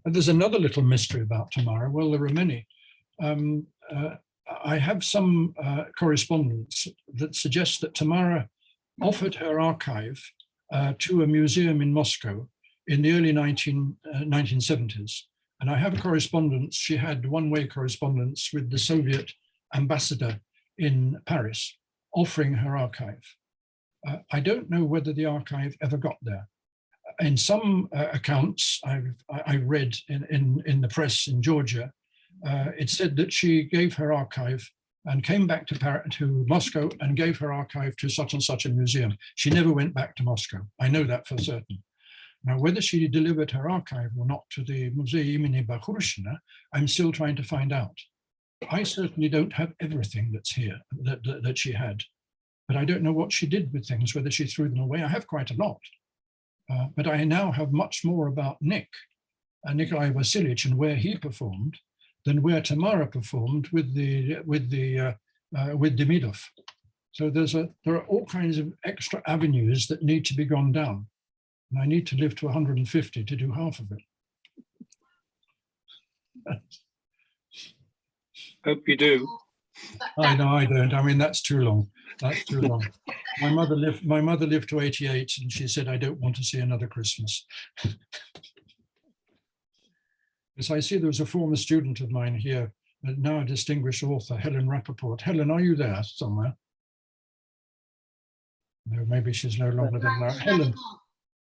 S1: And there's another little mystery about Tamara. Well, there are many. I have some correspondence that suggests that Tamara offered her archive to a museum in Moscow in the early 1970s. And I have a correspondence, she had one-way correspondence with the Soviet ambassador in Paris, offering her archive. I don't know whether the archive ever got there. In some accounts I read in the press in Georgia, it said that she gave her archive and came back to Moscow and gave her archive to such and such a museum. She never went back to Moscow. I know that for certain. Now, whether she delivered her archive or not to the Musée imени Bakhrushina, I'm still trying to find out. I certainly don't have everything that's here that she had, but I don't know what she did with things, whether she threw them away. I have quite a lot, but I now have much more about Nikolai Vasilievich and where he performed than where Tamara performed with Demidov. So there are all kinds of extra avenues that need to be gone down. And I need to live to 150 to do half of it.
S5: Hope you do.
S1: I know I don't. I mean, that's too long. That's too long. My mother lived to 88 and she said, I don't want to see another Christmas. As I see, there was a former student of mine here, now a distinguished author, Helen Rappaport. Helen, are you there somewhere? No, maybe she's no longer there now. Helen.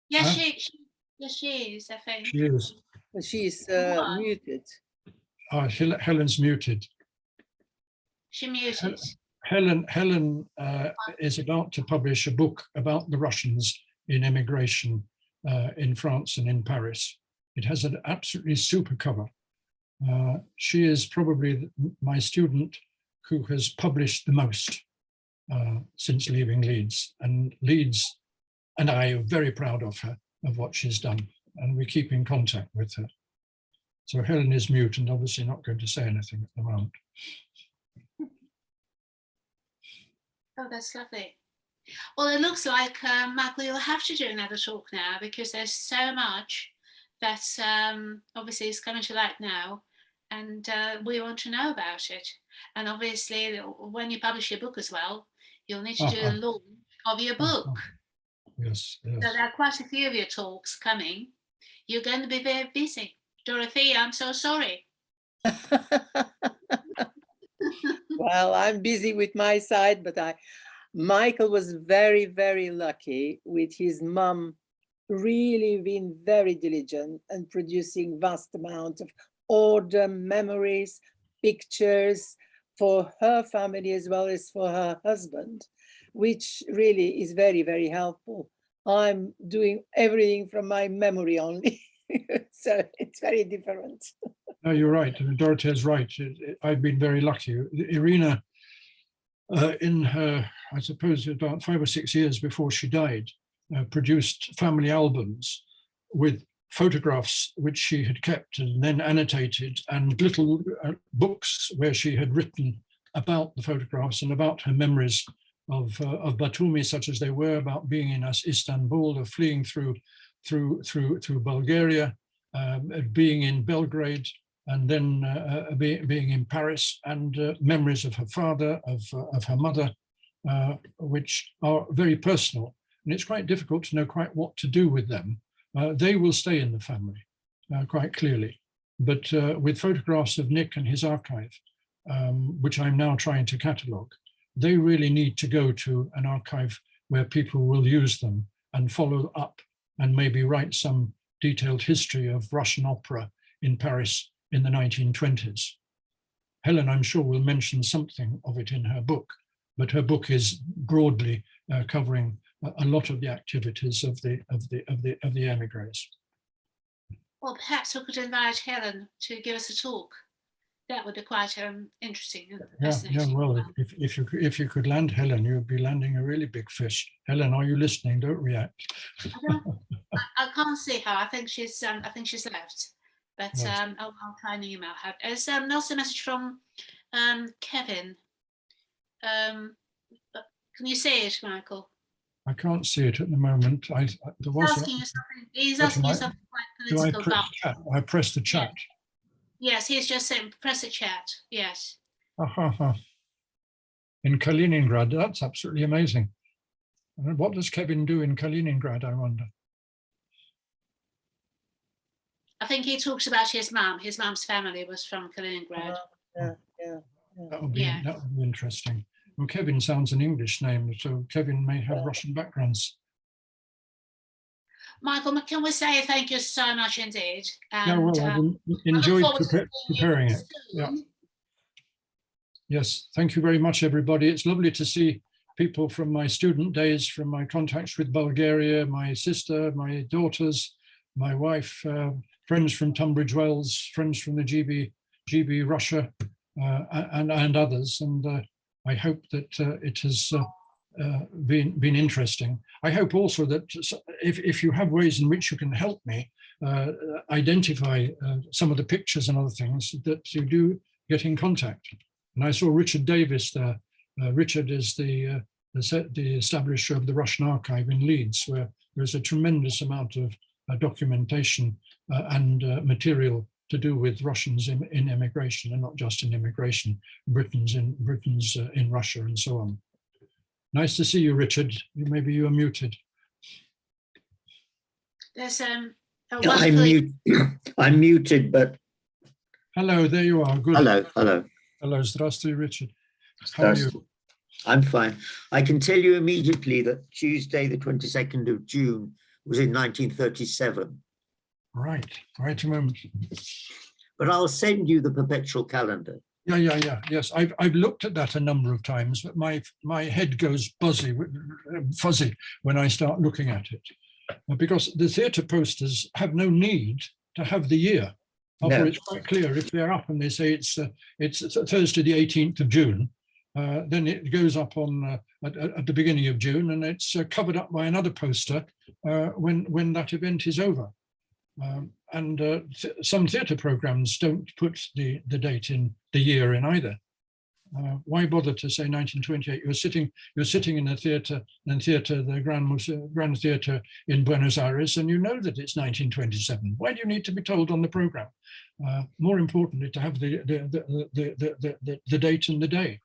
S4: Yes,
S1: Huh?
S4: she is, I think.
S1: She is.
S9: She's muted.
S1: Oh, Helen's muted.
S4: She muted.
S1: Helen is about to publish a book about the Russians in emigration in France and in Paris. It has an absolutely super cover. She is probably my student who has published the most since leaving Leeds. And Leeds and I are very proud of her, of what she's done. And we keep in contact with her. So Helen is mute and obviously not going to say anything at the moment.
S4: Oh, that's lovely. Well, it looks like, Michael, you'll have to do another talk now because there's so much that obviously is coming to light now, and we want to know about it. And obviously, when you publish your book as well, you'll need to do a launch of your book.
S1: Yes, yes.
S4: So there are quite a few of your talks coming. You're going to be very busy. Dorothy, I'm so sorry.
S9: Well, I'm busy with my side, but Michael was very, very lucky with his mum really being very diligent and producing vast amounts of order, memories, pictures for her family as well as for her husband, which really is very, very helpful. I'm doing everything from my memory only. So it's very different.
S1: No, you're right. Dorothy is right. I've been very lucky. Irina, in her, I suppose, about 5 or 6 years before she died, produced family albums with photographs which she had kept and then annotated, and little books where she had written about the photographs and about her memories of Batumi, such as they were, about being in Istanbul, of fleeing through Bulgaria, being in Belgrade, and then being in Paris, and memories of her father, of her mother, which are very personal. And it's quite difficult to know quite what to do with them. They will stay in the family, quite clearly. But with photographs of Nick and his archive, which I'm now trying to catalogue, they really need to go to an archive where people will use them and follow up and maybe write some detailed history of Russian opera in Paris in the 1920s. Helen, I'm sure, will mention something of it in her book, but her book is broadly covering a lot of the activities of the emigres.
S4: Well, perhaps we could invite Helen to give us a talk that would be quite interesting. And
S1: Yeah,
S4: fascinating.
S1: well, if you could land Helen, you would be landing a really big fish. Helen, are you listening? Don't react.
S4: I can't see her. I think she's left. But
S1: Right.
S4: I'll try and email her. There's also a message from Kevin. Can you see it, Michael?
S1: I can't see it at the moment. There was
S4: He's asking you something quite
S1: do I
S4: political.
S1: press chat? I press the chat.
S4: Yes, he's just saying press the chat. Yes.
S1: In Kaliningrad, that's absolutely amazing. What does Kevin do in Kaliningrad, I wonder?
S4: I think he talks about his mum. His mum's family was from Kaliningrad.
S1: That would be interesting. Well, Kevin sounds an English name, so Kevin may have Russian backgrounds.
S4: Michael, can we say thank you so much indeed? And,
S1: Yeah, well, I've enjoyed preparing it. Yeah. Yes, thank you very much, everybody. It's lovely to see people from my student days, from my contacts with Bulgaria, my sister, my daughters, my wife, friends from Tunbridge Wells, friends from the GB Russia, and others. And I hope that it has been interesting. I hope also that if you have ways in which you can help me identify some of the pictures and other things, that you do get in contact. And I saw Richard Davis there. Richard is the establisher of the Russian Archive in Leeds, where there's a tremendous amount of documentation and material to do with Russians in emigration, and not just in immigration, Britons in Russia and so on. Nice to see you, Richard. Maybe you are muted.
S4: There's
S10: I'm muted, but
S1: hello, there you are. Good.
S10: Hello.
S1: Hello, Zdravstvуй, Richard. How are you?
S10: I'm fine. I can tell you immediately that Tuesday, the 22nd of June, was in 1937.
S1: Right a moment.
S10: But I'll send you the perpetual calendar.
S1: Yeah. Yes, I've looked at that a number of times, but my head goes fuzzy when I start looking at it, because the theatre posters have no need to have the year. After it's quite clear, if they're up and they say it's Thursday the 18th of June, then it goes up on at the beginning of June, and it's covered up by another poster when that event is over. Some theatre programs don't put the date in, the year in either. Why bother to say 1928? You're sitting in a theatre, the Grand Theatre in Buenos Aires, and you know that it's 1927. Why do you need to be told on the program? More importantly, to have the date and the day.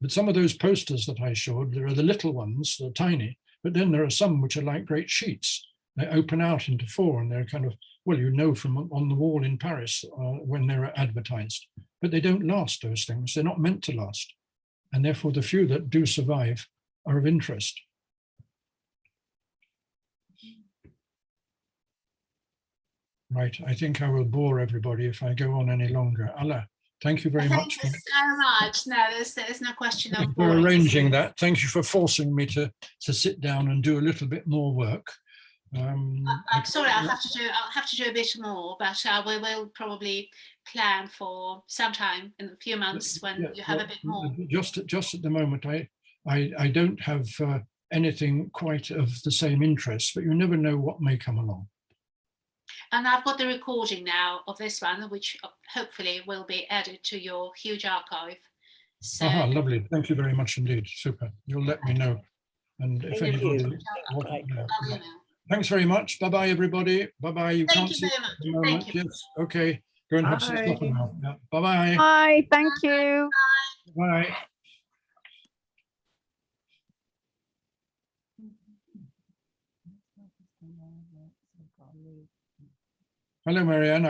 S1: But some of those posters that I showed, there are the little ones, they're tiny, but then there are some which are like great sheets. They open out into four, and they're kind of, well, you know, from on the wall in Paris when they're advertised. But they don't last, those things. They're not meant to last. And therefore, the few that do survive are of interest. Right, I think I will bore everybody if I go on any longer. Allah, thank you very much.
S4: Thank you so much. No, there's no question of
S1: for arranging that. Thank you for forcing me to sit down and do a little bit more work. I'm
S4: sorry, I'll have to do a bit more, but we will probably plan for sometime in a few months when you have a bit more.
S1: Just at the moment, I don't have anything quite of the same interest, but you never know what may come along.
S4: And I've got the recording now of this one, which hopefully will be added to your huge archive. So,
S1: lovely. Thank you very much indeed. Super. You'll let me know. And if anybody, thanks very much. Bye-bye, everybody. Bye-bye.
S4: Thank you very much. Thank you.
S1: Yes. Okay. Go and have some supper now. Yeah. Bye-bye.
S2: Bye. Thank you.
S1: Bye. Hello, Marianne.